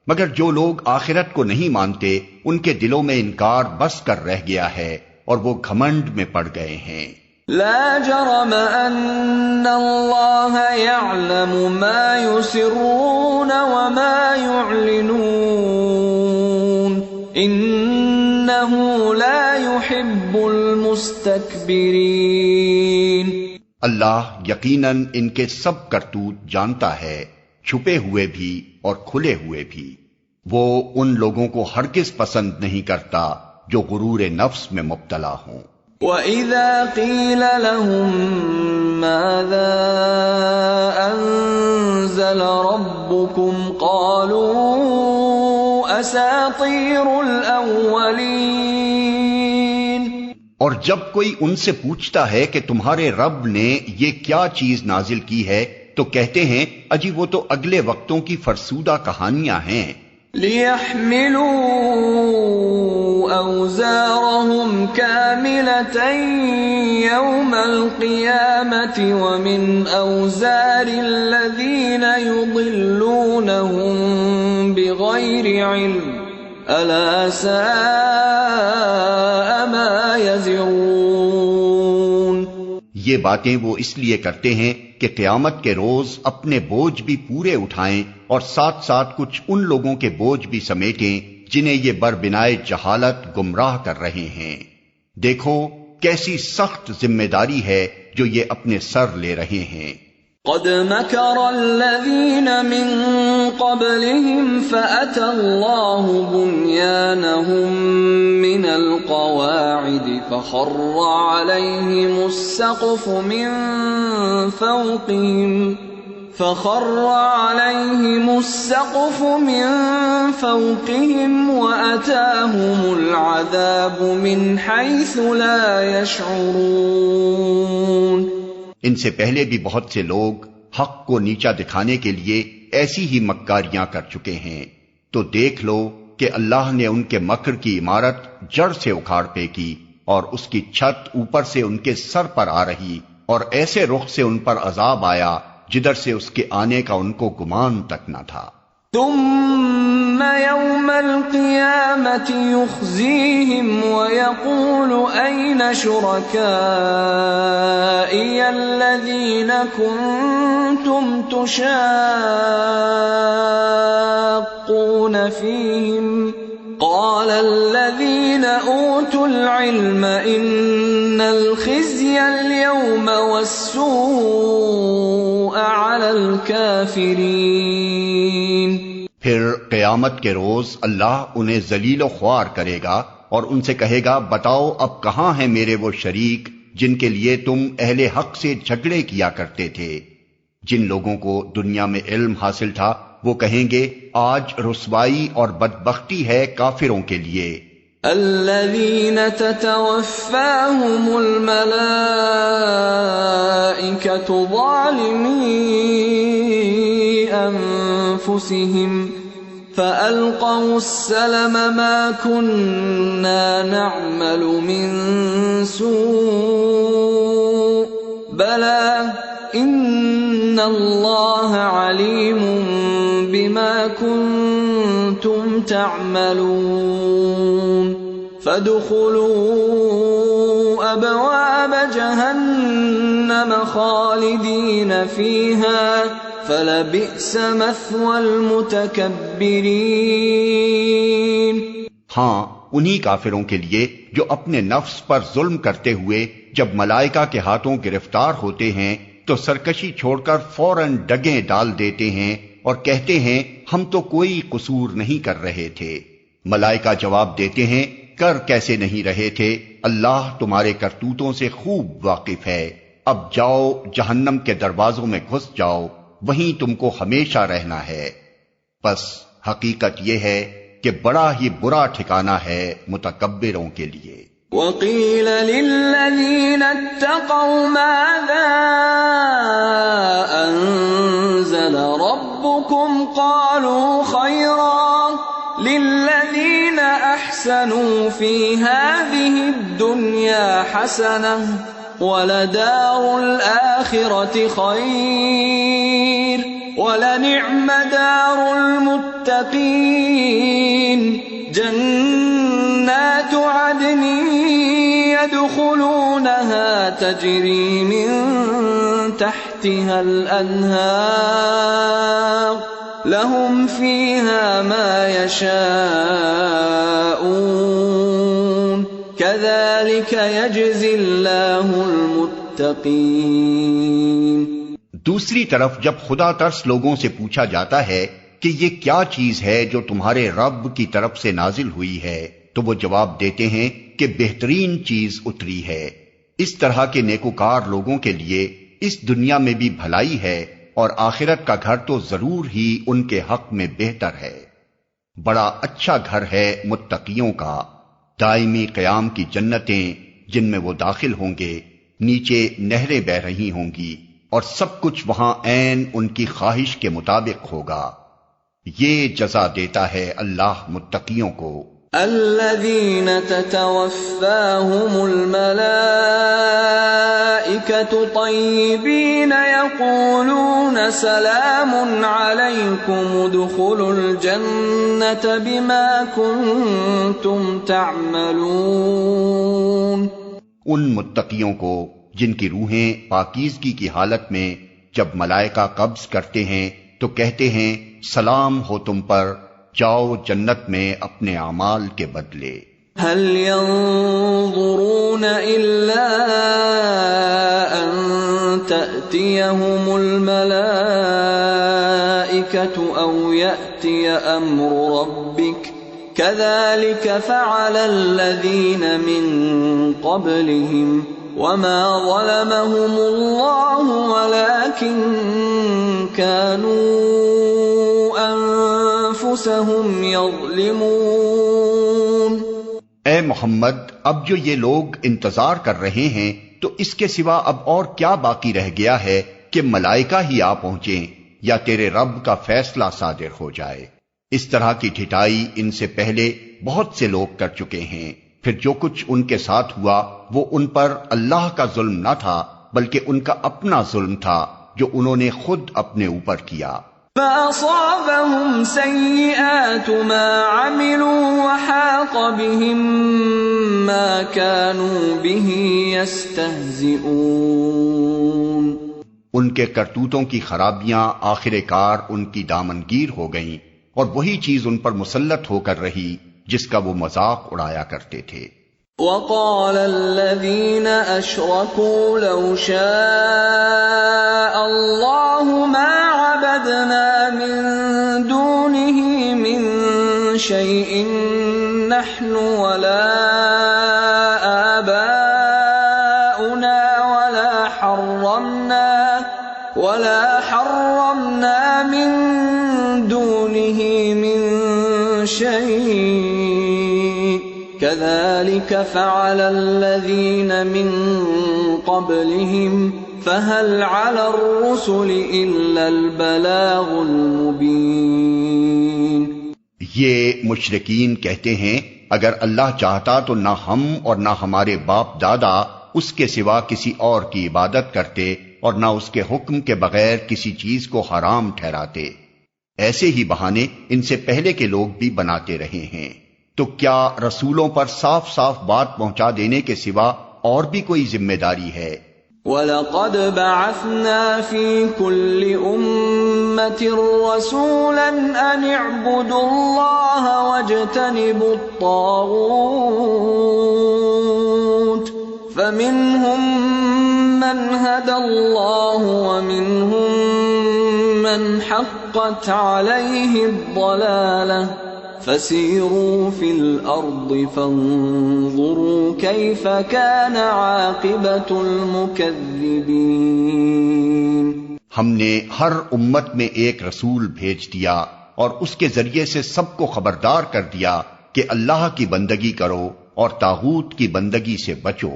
Speaker 2: مگر جو لوگ آخرت کو نہیں مانتے ان کے دلوں میں انکار بس کر رہ گیا ہے اور وہ گھمنڈ میں پڑ گئے ہیں۔
Speaker 1: لا جرم ان اللہ یعلم ما یسرون وما یعلنون انہ لا يحب المستکبرین۔
Speaker 2: اللہ یقیناً ان کے سب کرتوت جانتا ہے، چھپے ہوئے بھی اور کھلے ہوئے بھی۔ وہ ان لوگوں کو ہرگز پسند نہیں کرتا جو غرور نفس میں مبتلا ہوں۔
Speaker 1: وَإِذَا قِيلَ لَهُم مَّاذَا أَنزَلَ رَبُّكُمْ قَالُوا أَسَاطِيرُ الْأَوَّلِينَ۔
Speaker 2: اور جب کوئی ان سے پوچھتا ہے کہ تمہارے رب نے یہ کیا چیز نازل کی ہے تو کہتے ہیں اجی وہ تو اگلے وقتوں کی فرسودہ کہانیاں ہیں۔
Speaker 1: لِيَحْمِلُوا أَوْزَارَهُمْ كَامِلَةً يَوْمَ الْقِيَامَةِ وَمِنْ أَوْزَارِ الَّذِينَ يُضِلُّونَهُم بِغَيْرِ عِلْمٍ أَلَا سَاءَ مَا يَزِرُونَ۔
Speaker 2: یہ باتیں وہ اس لیے کرتے ہیں کہ قیامت کے روز اپنے بوجھ بھی پورے اٹھائیں اور ساتھ ساتھ کچھ ان لوگوں کے بوجھ بھی سمیٹیں جنہیں یہ بربنائے جہالت گمراہ کر رہے ہیں۔ دیکھو کیسی سخت ذمہ داری ہے جو یہ اپنے سر لے رہے ہیں۔
Speaker 1: قد مكر الذين من قبلهم فأتى الله بنيانهم من القواعد فخر عليهم السقف من فوقهم وأتاهم العذاب من حيث لا يشعرون۔
Speaker 2: ان سے پہلے بھی بہت سے لوگ حق کو نیچا دکھانے کے لیے ایسی ہی مکاریاں کر چکے ہیں، تو دیکھ لو کہ اللہ نے ان کے مکر کی عمارت جڑ سے اکھاڑ پھینکی اور اس کی چھت اوپر سے ان کے سر پر آ رہی، اور ایسے رخ سے ان پر عذاب آیا جدھر سے اس کے آنے کا ان کو گمان تک نہ تھا۔
Speaker 1: ثم يوم القيامة يخزيهم ويقول أين شركائي الذين كنتم تشاقون فيهم قال الذين أوتوا العلم إن الخزي اليوم والسوء على الكافرين۔
Speaker 2: پھر قیامت کے روز اللہ انہیں ذلیل و خوار کرے گا اور ان سے کہے گا بتاؤ اب کہاں ہیں میرے وہ شریک جن کے لیے تم اہل حق سے جھگڑے کیا کرتے تھے۔ جن لوگوں کو دنیا میں علم حاصل تھا وہ کہیں گے آج رسوائی اور بدبختی ہے کافروں کے لیے۔
Speaker 1: الذين تتوفاهم الملائكة ظالمي أنفسهم فألقوا السلم ما كنا نعمل من سوء بلى إن الله عليم بما كنتم تعملون فادخلوا أبواب جهنم خالدين فيها فلبئس مثوى المتكبرين۔
Speaker 2: ہاں انہی کافروں کے لیے جو اپنے نفس پر ظلم کرتے ہوئے جب ملائکہ کے ہاتھوں گرفتار ہوتے ہیں تو سرکشی چھوڑ کر فوراً ڈگیں ڈال دیتے ہیں اور کہتے ہیں ہم تو کوئی قصور نہیں کر رہے تھے۔ ملائکہ جواب دیتے ہیں کر کیسے نہیں رہے تھے، اللہ تمہارے کرتوتوں سے خوب واقف ہے، اب جاؤ جہنم کے دروازوں میں گھس جاؤ، وہیں تم کو ہمیشہ رہنا ہے۔ پس حقیقت یہ ہے کہ بڑا ہی برا ٹھکانہ ہے متکبروں کے لیے۔
Speaker 1: وَقِيلَ لِلَّذِينَ اتَّقَوْا مَاذَا أَنزَلَ رَبُّكُمْ قَالُوا خَيْرًا لِلَّذِينَ أَحْسَنُوا فِي هَذِهِ الدُّنْيَا حَسَنَةٌ وَلَدَارُ الْآخِرَةِ خَيْرٌ وَلَنِعْمَ دَارُ الْمُتَّقِينَ جَنَّاتُ عَدْنٍ يَدْخُلُونَهَا تَجْرِي مِن تَحْتِهَا الْأَنْهَارُ لَهُمْ فِيهَا مَا يَشَاءُونَ كَذَلِكَ يَجْزِي اللَّهُ الْمُتَّقِينَ۔
Speaker 2: دوسری طرف جب خدا ترس لوگوں سے پوچھا جاتا ہے کہ یہ کیا چیز ہے جو تمہارے رب کی طرف سے نازل ہوئی ہے تو وہ جواب دیتے ہیں کہ بہترین چیز اتری ہے۔ اس طرح کے نیکوکار لوگوں کے لیے اس دنیا میں بھی بھلائی ہے اور آخرت کا گھر تو ضرور ہی ان کے حق میں بہتر ہے۔ بڑا اچھا گھر ہے متقیوں کا، دائمی قیام کی جنتیں جن میں وہ داخل ہوں گے، نیچے نہریں بہہ رہی ہوں گی اور سب کچھ وہاں عین ان کی خواہش کے مطابق ہوگا۔ یہ جزا دیتا ہے اللہ متقیوں کو۔
Speaker 1: الذين تتوفاهم الملائكة طيبين يقولون سلام عليكم ادخلوا الجنة بما كنتم تعملون۔
Speaker 2: ان متقیوں کو جن کی روحیں پاکیزگی کی حالت میں جب ملائکہ قبض کرتے ہیں تو کہتے ہیں سلام ہو تم پر، جاؤ جنت میں اپنے اعمال کے بدلے۔
Speaker 1: هل ينظرون إلا أن تأتيهم الملائكة أو يأتي أمر ربك كذلك فعل الذين من قبلهم وما ظلمهم الله ولكن كانوا أنفسهم يظلمون۔
Speaker 2: اے محمد اب جو یہ لوگ انتظار کر رہے ہیں تو اس کے سوا اب اور کیا باقی رہ گیا ہے کہ ملائکہ ہی آ پہنچیں یا تیرے رب کا فیصلہ صادر ہو جائے۔ اس طرح کی ڈھٹائی ان سے پہلے بہت سے لوگ کر چکے ہیں، پھر جو کچھ ان کے ساتھ ہوا وہ ان پر اللہ کا ظلم نہ تھا بلکہ ان کا اپنا ظلم تھا جو انہوں نے خود اپنے اوپر کیا۔
Speaker 1: فَأَصَابَهُمْ سَيِّئَاتُ مَا عَمِلُوا وَحَاقَ بِهِم مَّا كَانُوا بِهِ يَسْتَهْزِئُونَ۔
Speaker 2: ان کے کرتوتوں کی خرابیاں آخر کار ان کی دامنگیر ہو گئیں اور وہی چیز ان پر مسلط ہو کر رہی جس کا وہ مذاق اڑایا کرتے تھے۔
Speaker 1: وقال الذين أشركوا لو شاء الله ما عبدنا من دونه من شيء نحن ولا آباؤنا ولا حرمنا من دونه من شيء كذلك فعل الذين من قبلهم فهل على الرسل إلا البلاغ المبين۔
Speaker 2: یہ مشرکین کہتے ہیں اگر اللہ چاہتا تو نہ ہم اور نہ ہمارے باپ دادا اس کے سوا کسی اور کی عبادت کرتے اور نہ اس کے حکم کے بغیر کسی چیز کو حرام ٹھہراتے۔ ایسے ہی بہانے ان سے پہلے کے لوگ بھی بناتے رہے ہیں، تو کیا رسولوں پر صاف صاف بات پہنچا دینے کے سوا اور بھی کوئی ذمہ داری ہے؟
Speaker 1: وَلَقَدْ بَعَثْنَا فِي كُلِّ أُمَّةٍ رَّسُولًا أَنِ اعْبُدُوا اللَّهَ وَاجْتَنِبُوا الطَّاغُوتَ فَمِنْهُم مَّنْ هَدَى اللَّهُ وَمِنْهُم مَّنْ حَقَّتْ عَلَيْهِ الضَّلَالَةُ فَسِيرُوا فِي الْأَرْضِ فَانظُرُوا كَيْفَ كَانَ عَاقِبَةُ الْمُكَذِّبِينَ۔
Speaker 2: ہم نے ہر امت میں ایک رسول بھیج دیا اور اس کے ذریعے سے سب کو خبردار کر دیا کہ اللہ کی بندگی کرو اور طاغوت کی بندگی سے بچو۔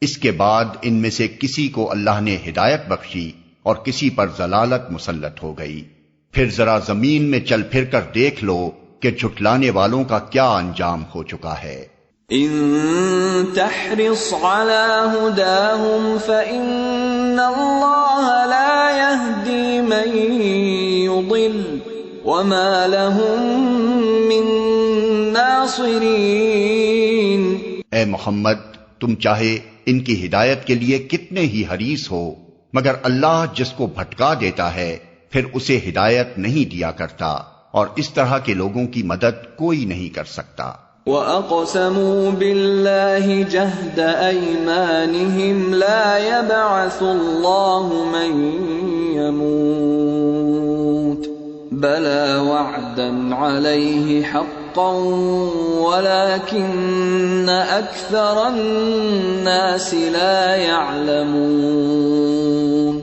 Speaker 2: اس کے بعد ان میں سے کسی کو اللہ نے ہدایت بخشی اور کسی پر ضلالت مسلط ہو گئی۔ پھر ذرا زمین میں چل پھر کر دیکھ لو کہ جھٹلانے والوں کا کیا انجام ہو چکا ہے۔
Speaker 1: ان تحرص على هداهم فإن الله لا يهدي من يضل وما لهم من ناصرين۔
Speaker 2: اے محمد، تم چاہے ان کی ہدایت کے لیے کتنے ہی حریص ہو، مگر اللہ جس کو بھٹکا دیتا ہے پھر اسے ہدایت نہیں دیا کرتا، اور اس طرح کے لوگوں کی مدد کوئی نہیں کر سکتا۔
Speaker 1: وَأَقْسَمُوا بِاللَّهِ جَهْدَ أَيْمَانِهِمْ لَا يَبْعَثُ اللَّهُ مَن يَمُوتُ بَلَى وَعْدًا عَلَيْهِ حَقًّا وَلَكِنَّ أَكْثَرَ النَّاسِ لَا يَعْلَمُونَ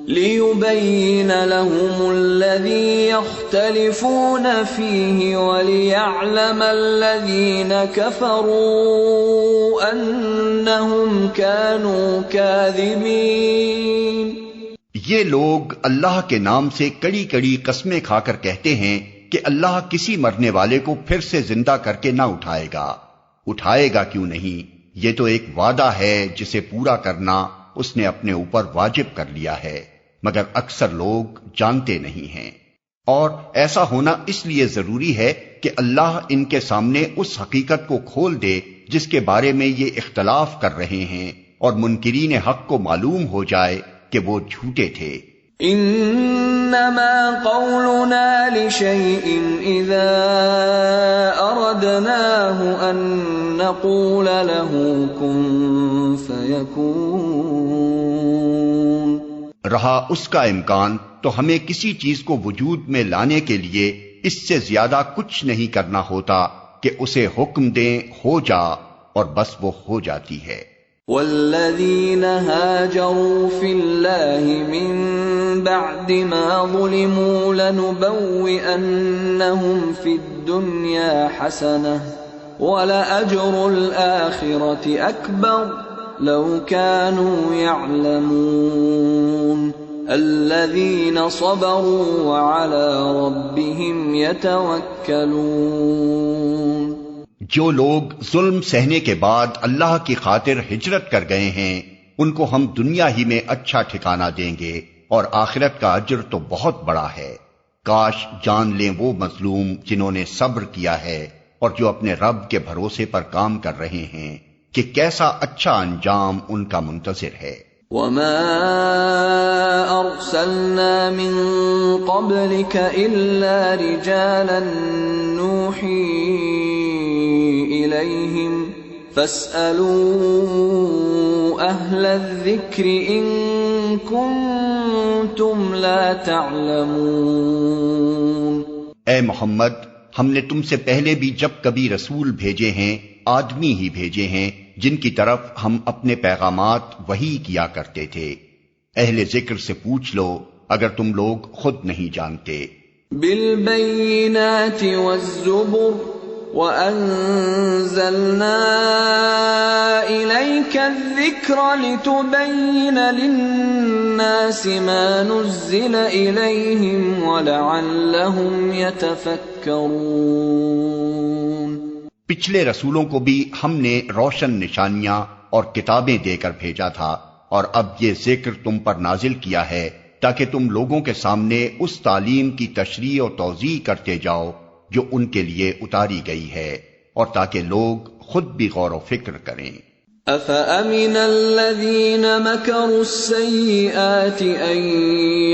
Speaker 1: لِيُبَيِّنَ لَهُمُ الَّذِي يَخْتَلِفُونَ فِيهِ وَلِيَعْلَمَ الَّذِينَ كَفَرُوا أَنَّهُمْ كَانُوا كَاذِبِينَ۔
Speaker 2: یہ لوگ اللہ کے نام سے کڑی کڑی قسمیں کھا کر کہتے ہیں کہ اللہ کسی مرنے والے کو پھر سے زندہ کر کے نہ اٹھائے گا۔ اٹھائے گا کیوں نہیں؟ یہ تو ایک وعدہ ہے جسے پورا کرنا اس نے اپنے اوپر واجب کر لیا ہے، مگر اکثر لوگ جانتے نہیں ہیں۔ اور ایسا ہونا اس لیے ضروری ہے کہ اللہ ان کے سامنے اس حقیقت کو کھول دے جس کے بارے میں یہ اختلاف کر رہے ہیں، اور منکرین حق کو معلوم ہو جائے کہ وہ جھوٹے تھے۔
Speaker 1: انما قولنا لشيء اذا اردناه ان نقول له كن فيكون۔
Speaker 2: رہا اس کا امکان تو ہمیں کسی چیز کو وجود میں لانے کے لیے اس سے زیادہ کچھ نہیں کرنا ہوتا کہ اسے حکم دیں ہو جا، اور بس وہ ہو جاتی ہے۔
Speaker 1: والذین هاجروا فی اللہ من بعد ما ظلموا لنبوئنہم فی الدنیا حسنہ ولأجر الآخرة اکبر لو كانوا يعلمون الذين صبروا وعلى ربهم يتوكلون۔
Speaker 2: جو لوگ ظلم سہنے کے بعد اللہ کی خاطر ہجرت کر گئے ہیں ان کو ہم دنیا ہی میں اچھا ٹھکانہ دیں گے، اور آخرت کا اجر تو بہت بڑا ہے۔ کاش جان لیں وہ مظلوم جنہوں نے صبر کیا ہے اور جو اپنے رب کے بھروسے پر کام کر رہے ہیں کہ کیسا اچھا انجام ان کا منتظر ہے۔
Speaker 1: وما ارسلنا من قبلك الا رجالا نوحي إليهم فاسألوا أهل الذكر إن كنتم لا تعلمون۔
Speaker 2: اے محمد، ہم نے تم سے پہلے بھی جب کبھی رسول بھیجے ہیں آدمی ہی بھیجے ہیں جن کی طرف ہم اپنے پیغامات وحی کیا کرتے تھے۔ اہل ذکر سے پوچھ لو اگر تم لوگ خود نہیں جانتے۔
Speaker 1: بالبینات والزبر وأنزلنا إليك الذكر لتبين للناس ما نزل إليهم ولعلهم يتفكرون۔
Speaker 2: پچھلے رسولوں کو بھی ہم نے روشن نشانیاں اور کتابیں دے کر بھیجا تھا، اور اب یہ ذکر تم پر نازل کیا ہے تاکہ تم لوگوں کے سامنے اس تعلیم کی تشریح و توضیح کرتے جاؤ جو ان کے لیے اتاری گئی ہے، اور تاکہ لوگ خود بھی غور و فکر کریں۔
Speaker 1: أَفَأَمِنَ الَّذِينَ مَكَرُوا السَّيِّئَاتِ أَن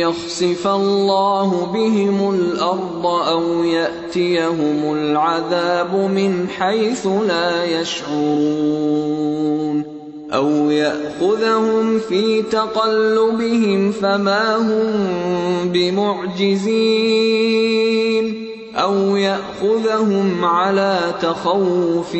Speaker 1: يَخْسِفَ اللَّهُ بِهِمُ الْأَرْضَ أَوْ يَأْتِيَهُمُ الْعَذَابُ مِنْ حَيْثُ لَا يَشْعُرُونَ أَوْ يَأْخُذَهُمْ فِي تَقَلُّبِهِمْ فَمَا هُمْ بِمُعْجِزِينَ أَوْ يَأْخُذَهُمْ عَلَى تَخَوُّفٍ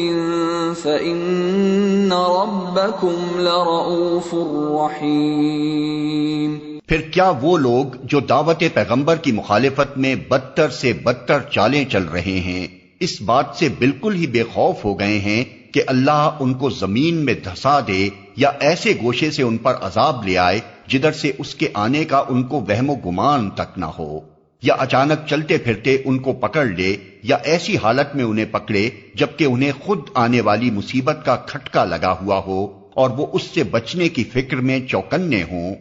Speaker 1: فَإِنَّ رَبَّكُمْ لَرَءُوفٌ رَحِيمٌ۔
Speaker 2: پھر کیا وہ لوگ جو دعوت پیغمبر کی مخالفت میں بدتر سے بدتر چالیں چل رہے ہیں اس بات سے بالکل ہی بے خوف ہو گئے ہیں کہ اللہ ان کو زمین میں دھسا دے یا ایسے گوشے سے ان پر عذاب لے آئے جدھر سے اس کے آنے کا ان کو وہم و گمان تک نہ ہو، یا اچانک چلتے پھرتے ان کو پکڑ لے، یا ایسی حالت میں انہیں پکڑے جبکہ انہیں خود آنے والی مصیبت کا کھٹکا لگا ہوا ہو اور وہ اس سے بچنے کی فکر میں چوکنے ہوں۔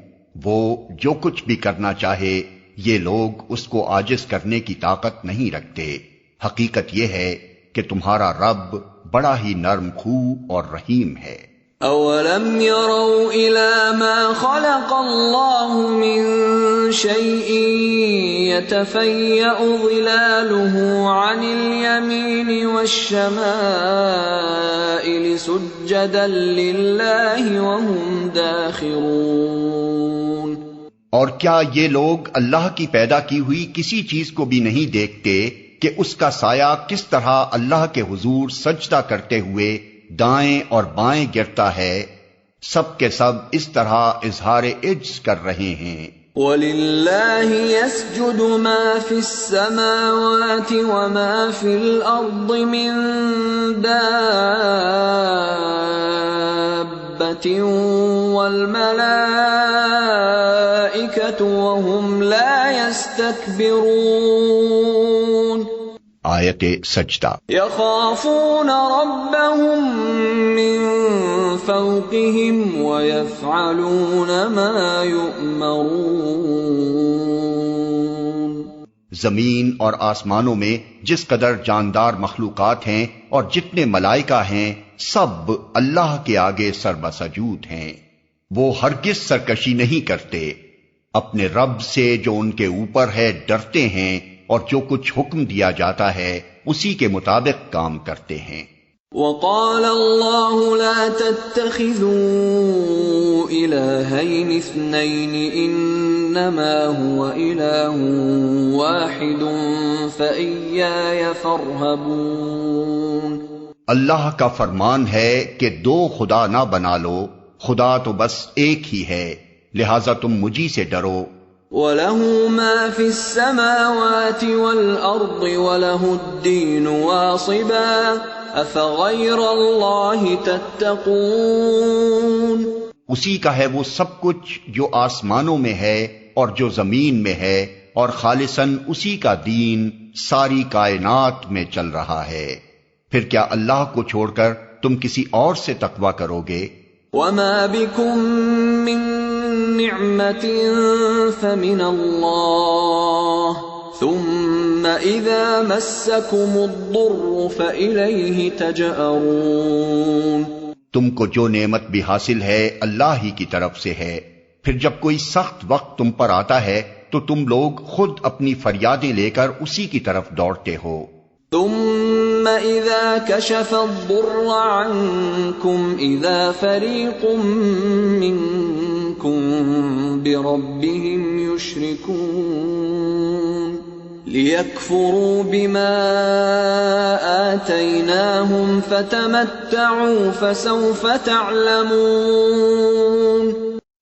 Speaker 2: وہ جو کچھ بھی کرنا چاہے یہ لوگ اس کو عاجز کرنے کی طاقت نہیں رکھتے۔ حقیقت یہ ہے کہ تمہارا رب بڑا ہی نرم خو اور رحیم ہے۔
Speaker 1: أَوَلَمْ يَرَوْا إِلَى مَا خَلَقَ اللَّهُ مِنْ شَيْءٍ يَتَفَيَّأُ ظِلَالُهُ عَنِ الْيَمِينِ وَالشَّمَائِلِ سُجَّدًا لِلَّهِ وَهُمْ دَاخِرُونَ۔
Speaker 2: اور کیا یہ لوگ اللہ کی پیدا کی ہوئی کسی چیز کو بھی نہیں دیکھتے کہ اس کا سایہ کس طرح اللہ کے حضور سجدہ کرتے ہوئے دائیں اور بائیں گرتا ہے؟ سب کے سب اس طرح اظہار عجز کر رہے ہیں۔
Speaker 1: وَلِلَّهِ يَسْجُدُ مَا فِي السَّمَاوَاتِ وَمَا فِي الْأَرْضِ مِن دَابَّةٍ وَالْمَلَائِكَةُ وَهُمْ لَا يَسْتَكْبِرُونَ۔
Speaker 2: آیت سجدہ۔
Speaker 1: يَخَافُونَ رَبَّهُم مِّن فَوْقِهِمْ وَيَفْعَلُونَ مَا يُؤْمَرُونَ۔
Speaker 2: زمین اور آسمانوں میں جس قدر جاندار مخلوقات ہیں اور جتنے ملائکہ ہیں سب اللہ کے آگے سربسجود ہیں۔ وہ ہرگز سرکشی نہیں کرتے، اپنے رب سے جو ان کے اوپر ہے ڈرتے ہیں، اور جو کچھ حکم دیا جاتا ہے اسی کے مطابق کام کرتے ہیں۔
Speaker 1: وَقَالَ اللَّهُ لَا تَتَّخِذُوا إِلَٰهَيْنِ اثْنَيْنِ إِنَّمَا هُوَ إِلَٰهٌ وَاحِدٌ فَإِيَّايَ فَارْهَبُونِ۔
Speaker 2: اللہ کا فرمان ہے کہ دو خدا نہ بنا لو، خدا تو بس ایک ہی ہے، لہذا تم مجھی سے ڈرو۔
Speaker 1: وَلَهُ مَا فِي السَّمَاوَاتِ وَالْأَرْضِ وَلَهُ الدِّينُ وَاصِبًا أَفَغَيْرَ اللَّهِ تَتَّقُونَ۔
Speaker 2: اسی کا ہے وہ سب کچھ جو آسمانوں میں ہے اور جو زمین میں ہے، اور خالصاً اسی کا دین ساری کائنات میں چل رہا ہے، پھر کیا اللہ کو چھوڑ کر تم کسی اور سے تقوی کرو گے؟
Speaker 1: وَمَا بِكُم مِّن نِّعْمَةٍ فَمِنَ اللَّهِ ثُمَّ إِذَا مَسَّكُمُ الضُّرُّ فَإِلَيْهِ تَجْأَرُونَ۔
Speaker 2: تم کو جو نعمت بھی حاصل ہے اللہ ہی کی طرف سے ہے، پھر جب کوئی سخت وقت تم پر آتا ہے تو تم لوگ خود اپنی فریادیں لے کر اسی کی طرف دوڑتے ہو۔
Speaker 1: ثم إذا كشف الضر عنكم إذا فريق منكم بربهم يشركون ليكفروا بما آتيناهم فتمتعوا فسوف تعلمون۔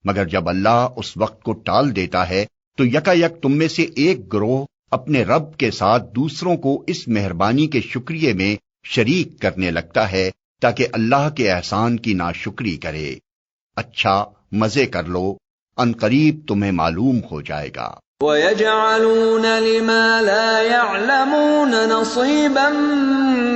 Speaker 2: مگر جب اللہ اس وقت کو ٹال دیتا ہے تو یکا یک تم میں سے ایک گروہ اپنے رب کے ساتھ دوسروں کو اس مہربانی کے شکریہ میں شریک کرنے لگتا ہے تاکہ اللہ کے احسان کی ناشکری کرے۔ اچھا مزے کر لو، ان قریب تمہیں معلوم ہو جائے گا۔
Speaker 1: وَيَجْعَلُونَ لِمَا لَا يَعْلَمُونَ نَصِيبًا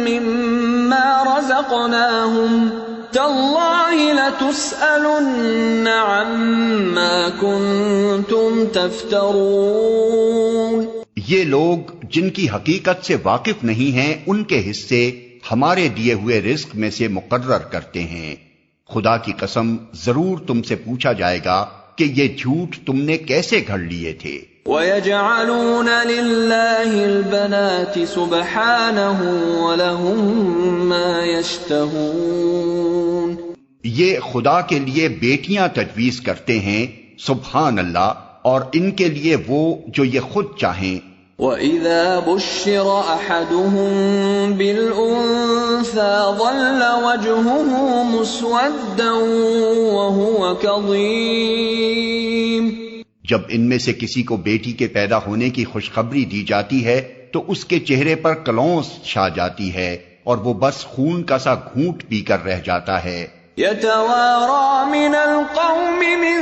Speaker 1: مِّمَّا رَزَقْنَاهُمْ تَاللَّهِ لَتُسْأَلُنَّ عَمَّا كُنتُمْ تَفْتَرُونَ۔
Speaker 2: یہ لوگ جن کی حقیقت سے واقف نہیں ہیں ان کے حصے ہمارے دیے ہوئے رزق میں سے مقرر کرتے ہیں۔ خدا کی قسم ضرور تم سے پوچھا جائے گا کہ یہ جھوٹ تم نے کیسے گھڑ لیے تھے۔
Speaker 1: وَيَجْعَلُونَ لِلَّهِ الْبَنَاتِ سُبْحَانَهُ وَلَهُم مَّا يَشْتَهُونَ۔
Speaker 2: یہ خدا کے لیے بیٹیاں تجویز کرتے ہیں، سبحان اللہ، اور ان کے لیے وہ جو یہ خود چاہیں۔
Speaker 1: وَإِذَا بُشِّرَ أَحَدُهُم بِالْأُنثَىٰ ظَلَّ وَجْهُهُ مُسْوَدًّا وَهُوَ كَظِيمٌ۔
Speaker 2: جب ان میں سے کسی کو بیٹی کے پیدا ہونے کی خوشخبری دی جاتی ہے تو اس کے چہرے پر کلونس چھا جاتی ہے اور وہ بس خون کا سا گھونٹ پی کر رہ جاتا ہے۔
Speaker 1: يَتَوَارَىٰ مِنَ الْقَوْمِ مِن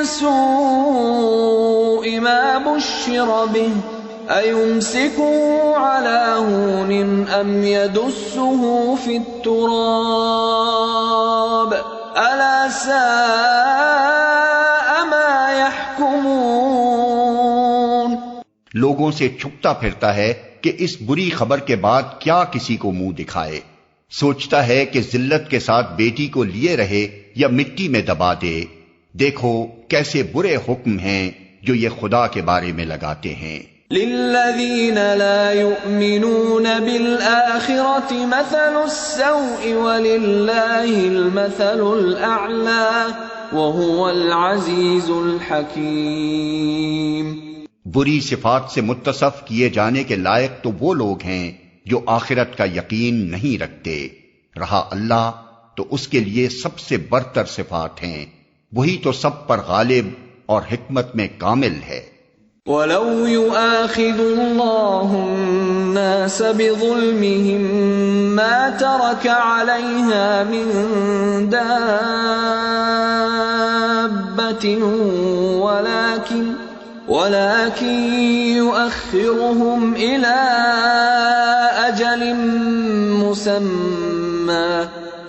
Speaker 1: سُوءِ مَا بُشِّرَ بِهِ أَيُمْسِكُهُ عَلَىٰ هُونٍ أَمْ يَدُسُّهُ فِي التُّرَابِ أَلَا سَاءَ مَا يَحْكُمُونَ۔
Speaker 2: لوگوں سے چھپتا پھرتا ہے کہ اس بری خبر کے بعد کیا کسی کو منہ دکھائے۔ سوچتا ہے کہ ذلت کے ساتھ بیٹی کو لیے رہے یا مٹی میں دبا دے۔ دیکھو کیسے برے حکم ہیں جو یہ خدا کے بارے میں لگاتے ہیں۔
Speaker 1: لِلَّذِينَ لَا يُؤْمِنُونَ بِالْآخِرَةِ مَثَلُ السَّوْءِ وَلِلَّهِ الْمَثَلُ الْأَعْلَى وَهُوَ الْعَزِيزُ الْحَكِيمُ۔
Speaker 2: بری صفات سے متصف کیے جانے کے لائق تو وہ لوگ ہیں جو آخرت کا یقین نہیں رکھتے، رہا اللہ تو اس کے لیے سب سے برتر صفات ہیں، وہی تو سب پر غالب اور حکمت میں کامل ہے۔
Speaker 1: وَلَوْ يُؤَاخِذُ اللَّهُ النَّاسَ بِظُلْمِهِمْ مَا تَرَكَ عَلَيْهَا مِن دَابَّةٍ وَلَكِن يُؤَخِّرُهُمْ إِلَىٰ أَجَلٍ مُّسَمًّى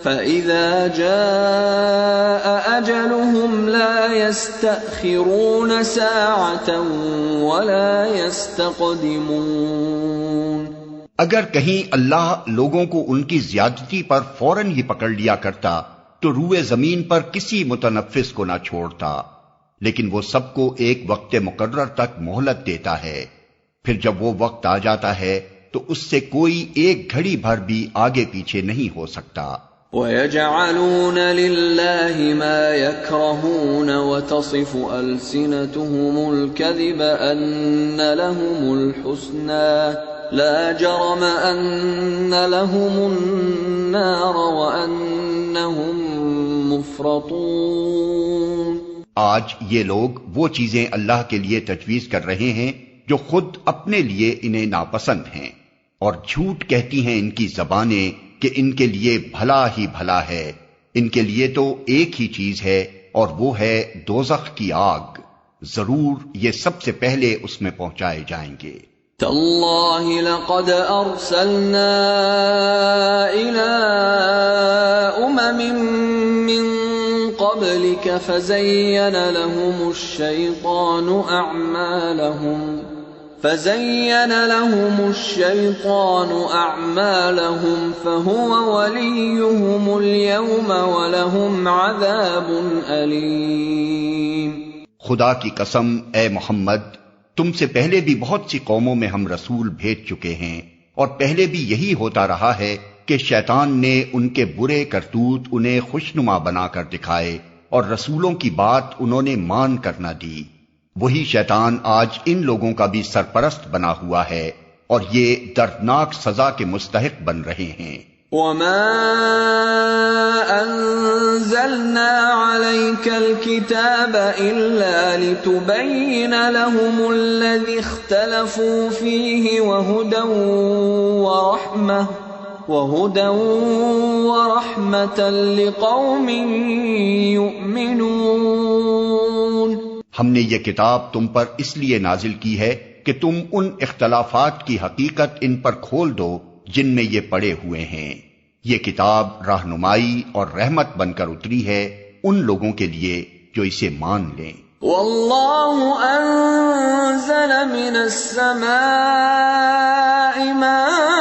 Speaker 1: فَإِذَا جَاءَ أَجَلُهُمْ لَا يَسْتَأْخِرُونَ سَاعَةً وَلَا يَسْتَقْدِمُونَ۔
Speaker 2: اگر کہیں اللہ لوگوں کو ان کی زیادتی پر فوراً ہی پکڑ لیا کرتا تو روئے زمین پر کسی متنفس کو نہ چھوڑتا، لیکن وہ سب کو ایک وقت مقرر تک مہلت دیتا ہے، پھر جب وہ وقت آ جاتا ہے تو اس سے کوئی ایک گھڑی بھر بھی آگے پیچھے نہیں ہو سکتا۔
Speaker 1: وَيَجْعَلُونَ لِلَّهِ مَا يَكْرَهُونَ وَتَصِفُ أَلْسِنَتُهُمُ الْكَذِبَ أَنَّ لَهُمُ الْحُسْنَى لَا جَرَمَ أَنَّ لَهُمُ النَّارَ وَأَنَّهُمْ مُفْرَطُونَ۔
Speaker 2: آج یہ لوگ وہ چیزیں اللہ کے لیے تجویز کر رہے ہیں جو خود اپنے لیے انہیں ناپسند ہیں، اور جھوٹ کہتی ہیں ان کی زبانیں کہ ان کے لیے بھلا ہی بھلا ہے، ان کے لیے تو ایک ہی چیز ہے اور وہ ہے دوزخ کی آگ، ضرور یہ سب سے پہلے اس میں پہنچائے جائیں گے۔
Speaker 1: تاللہ لقد ارسلنا الى امم من قبلك فزين لهم الشيطان أعمالهم فهو وليهم اليوم ولهم عذاب أليم۔
Speaker 2: خدا کی قسم اے محمد، تم سے پہلے بھی بہت سی قوموں میں ہم رسول بھیج چکے ہیں اور پہلے بھی یہی ہوتا رہا ہے کہ شیطان نے ان کے برے کرتوت انہیں خوشنما بنا کر دکھائے اور رسولوں کی بات انہوں نے مان کر نہ دی۔ وہی شیطان آج ان لوگوں کا بھی سرپرست بنا ہوا ہے اور یہ دردناک سزا کے مستحق بن رہے ہیں۔
Speaker 1: وَمَا أَنزَلْنَا عَلَيْكَ الْكِتَابَ إِلَّا لِتُبَيِّنَ لَهُمُ الَّذِي اخْتَلَفُوا فِيهِ وَهُدًى وَرَحْمَةً لِقَوْمٍ يُؤْمِنُونَ۔
Speaker 2: ہم نے یہ کتاب تم پر اس لیے نازل کی ہے کہ تم ان اختلافات کی حقیقت ان پر کھول دو جن میں یہ پڑے ہوئے ہیں۔ یہ کتاب رہنمائی اور رحمت بن کر اتری ہے ان لوگوں کے لیے جو اسے مان لیں۔
Speaker 1: وَاللَّهُ أَنزَلَ مِنَ السَّمَاءِ مَاءً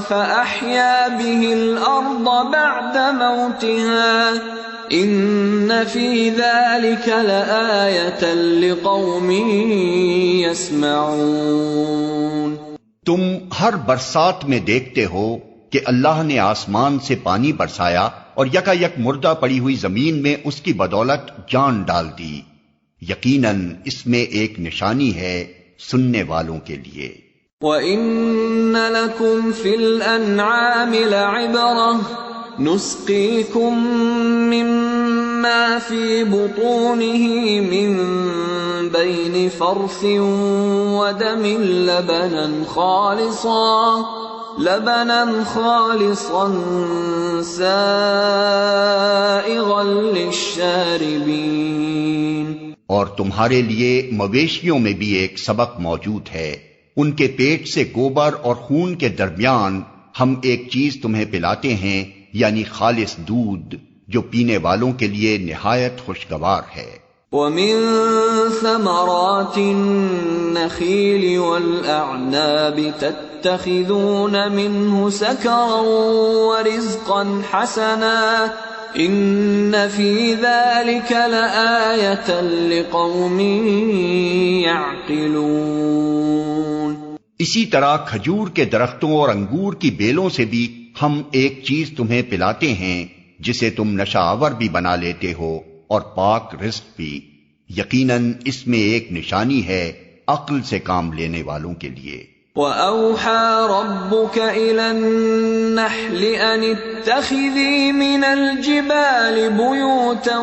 Speaker 1: فَأَحْيَا بِهِ الْأَرْضَ بَعْدَ مَوْتِهَا إِنَّ فِي ذَلِكَ لَآيَةً لِقَوْمٍ يَسْمَعُونَ۔
Speaker 2: تم ہر برسات میں دیکھتے ہو کہ اللہ نے آسمان سے پانی برسایا اور یکا یک مردہ پڑی ہوئی زمین میں اس کی بدولت جان ڈال دی۔ یقیناً اس میں ایک نشانی ہے سننے والوں کے لیے۔
Speaker 1: وَإِنَّ لَكُمْ فِي الْأَنْعَامِ لَعِبْرَةً نُسْقِيكُم مِّمَّا فِي بُطُونِهِ مِن بَيْنِ فَرْثٍ وَدَمٍ لَبَنًا خَالِصًا سَائِغًا لِلشَّارِبِينَ۔
Speaker 2: اور تمہارے لیے مویشیوں میں بھی ایک سبق موجود ہے، ان کے پیٹ سے گوبر اور خون کے درمیان ہم ایک چیز تمہیں پلاتے ہیں، یعنی خالص دودھ جو پینے والوں کے لیے نہایت خوشگوار ہے۔
Speaker 1: وَمِن ثَمَرَاتِ النَّخِيلِ وَالْأَعْنَابِ تَتَّخِذُونَ مِنْهُ سَكَرًا وَرِزْقًا حَسَنًا إِنَّ فِي ذَلِكَ لَآيَةً لِقَوْمٍ يَعْقِلُونَ۔
Speaker 2: اسی طرح کھجور کے درختوں اور انگور کی بیلوں سے بھی ہم ایک چیز تمہیں پلاتے ہیں جسے تم نشہ آور بھی بنا لیتے ہو اور پاک رزق بھی۔ یقیناً اس میں ایک نشانی ہے عقل سے کام لینے والوں کے لیے۔
Speaker 1: وَأَوْحَى رَبُّكَ إِلَى النَّحْلِ أَنِ اتَّخِذِي مِنَ الْجِبَالِ بُيُوتًا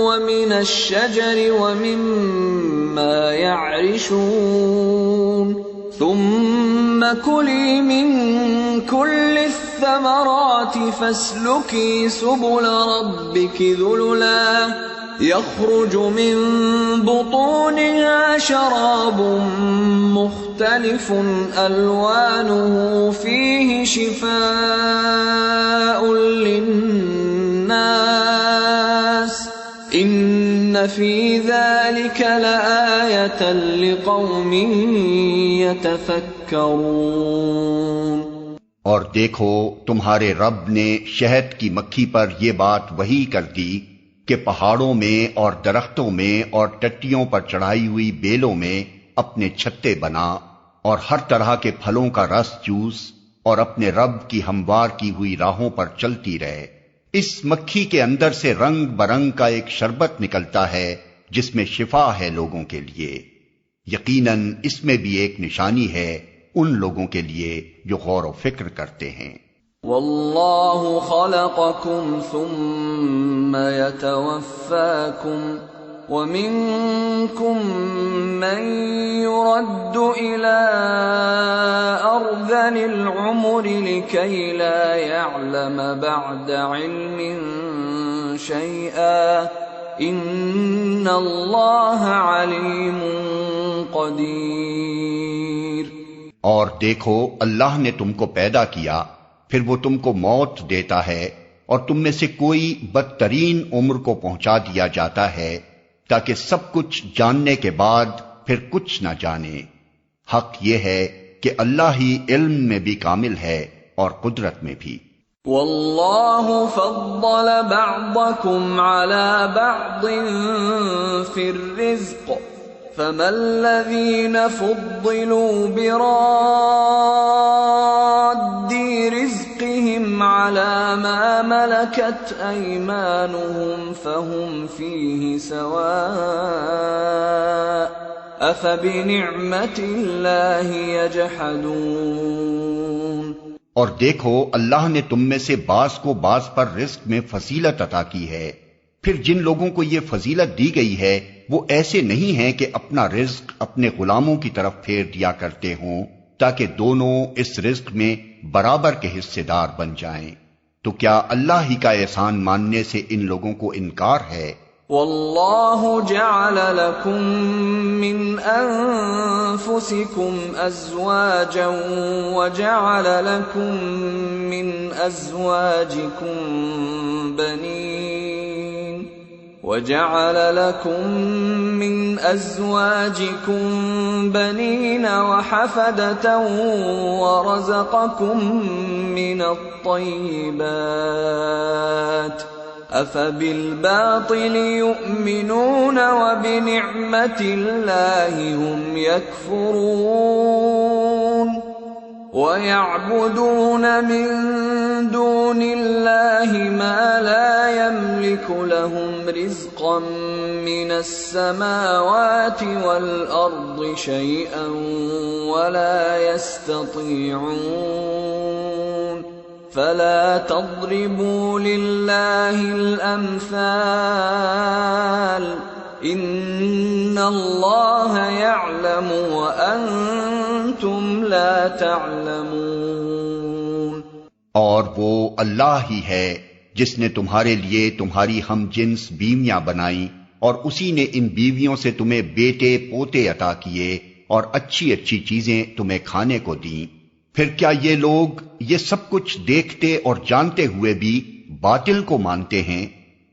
Speaker 1: وَمِنَ الشَّجَرِ وَمِمَّا يَعْرِشُونَ ثُمَّ كُلِي مِن كُلِّ الثَّمَرَاتِ فَاسْلُكِي سُبُلَ رَبِّكِ ذُلُلًا يَخْرُجُ مِن بُطُونِهَا شَرَابٌ مُخْتَلِفٌ أَلْوَانُهُ فِيهِ شِفَاءٌ لِلنَّاسِ إِنَّ فِي ذَلِكَ لَآيَةً لِقَوْمٍ يَتَفَكَّرُونَ۔
Speaker 2: اور دیکھو تمہارے رب نے شہد کی مکھی پر یہ بات وحی کر دی کہ پہاڑوں میں اور درختوں میں اور ٹٹیوں پر چڑھائی ہوئی بیلوں میں اپنے چھتے بنا اور ہر طرح کے پھلوں کا رس چوس اور اپنے رب کی ہموار کی ہوئی راہوں پر چلتی رہے۔ اس مکھی کے اندر سے رنگ برنگ کا ایک شربت نکلتا ہے جس میں شفا ہے لوگوں کے لیے۔ یقیناً اس میں بھی ایک نشانی ہے ان لوگوں کے لیے جو غور و فکر کرتے ہیں۔
Speaker 1: وَاللَّهُ خَلَقَكُمْ ثُمَّ يَتَوَفَّاكُمْ وَمِنكُم مَّن يُرَدُّ إِلَىٰ أَرْذَلِ الْعُمُرِ لِكَيْ لَا يَعْلَمَ بَعْدَ عِلْمٍ شَيْئًا إِنَّ اللَّهَ عَلِيمٌ قَدِيرٌ۔
Speaker 2: اور دیکھو اللہ نے تم کو پیدا کیا، پھر وہ تم کو موت دیتا ہے اور تم میں سے کوئی بدترین عمر کو پہنچا دیا جاتا ہے تاکہ سب کچھ جاننے کے بعد پھر کچھ نہ جانے۔ حق یہ ہے کہ اللہ ہی علم میں بھی کامل ہے اور قدرت میں بھی۔
Speaker 1: وَاللَّهُ فَضَّلَ بَعْضَكُمْ عَلَى بَعْضٍ فِي الرِّزْقِ فَمَا الَّذِينَ فُضِّلُوا بِرَادِّ رِزْقِهِمْ عَلَى مَا مَلَكَتْ أَيْمَانُهُمْ فَهُمْ فِيهِ سَوَاءٌ أَفَبِنِعْمَةِ اللَّهِ يَجْحَدُونَ۔
Speaker 2: اور دیکھو اللہ نے تم میں سے بعض کو بعض پر رزق میں فضیلت عطا کی ہے، پھر جن لوگوں کو یہ فضیلت دی گئی ہے وہ ایسے نہیں ہیں کہ اپنا رزق اپنے غلاموں کی طرف پھیر دیا کرتے ہوں تاکہ دونوں اس رزق میں برابر کے حصے دار بن جائیں، تو کیا اللہ ہی کا احسان ماننے سے ان لوگوں کو انکار ہے؟
Speaker 1: واللہ جعل لکم من انفسکم ازواجا وجعل لکم من ازواجکم بنین وحفدة ورزقکم من الطیبات أَفَبِالْبَاطِلِ يُؤْمِنُونَ وَبِنِعْمَةِ اللَّهِ هُمْ يَكْفُرُونَ وَيَعْبُدُونَ مِن دُونِ اللَّهِ مَا لَا يَمْلِكُ لَهُمْ رِزْقًا مِّنَ السَّمَاوَاتِ وَالْأَرْضِ شَيْئًا وَلَا يَسْتَطِيعُونَ فَلَا تَضْرِبُوا لِلَّهِ الْأَمْثَالَ إِنَّ اللَّهَ يَعْلَمُ وَأَنْتُمْ لَا تَعْلَمُونَ۔
Speaker 2: اور وہ اللہ ہی ہے جس نے تمہارے لیے تمہاری ہم جنس بیویاں بنائیں اور اسی نے ان بیویوں سے تمہیں بیٹے پوتے عطا کیے اور اچھی اچھی چیزیں تمہیں کھانے کو دیں، پھر کیا یہ لوگ یہ سب کچھ دیکھتے اور جانتے ہوئے بھی باطل کو مانتے ہیں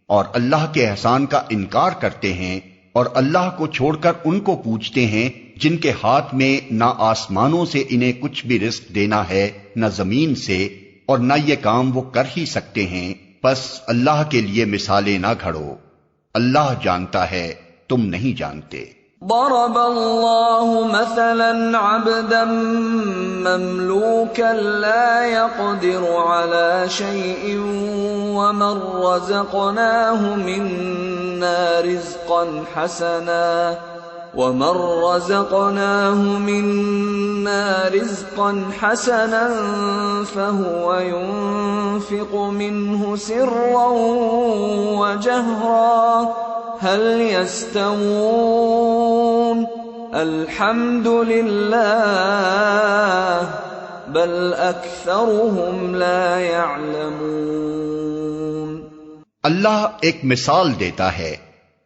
Speaker 2: اور اللہ کے احسان کا انکار کرتے ہیں اور اللہ کو چھوڑ کر ان کو پوجتے ہیں جن کے ہاتھ میں نہ آسمانوں سے انہیں کچھ بھی رزق دینا ہے نہ زمین سے، اور نہ یہ کام وہ کر ہی سکتے ہیں، پس اللہ کے لیے مثالیں نہ گھڑو، اللہ جانتا ہے تم نہیں جانتے۔
Speaker 1: ضرب اللہ مثلا عبدا مملوكا لا يقدر على شيء ومن رزقناه منا رزقا حسنا فهو ينفق منه سرا وجهرا هل يستوون الحمد لله بل اکثرهم لا يعلمون۔
Speaker 2: اللہ ایک مثال دیتا ہے،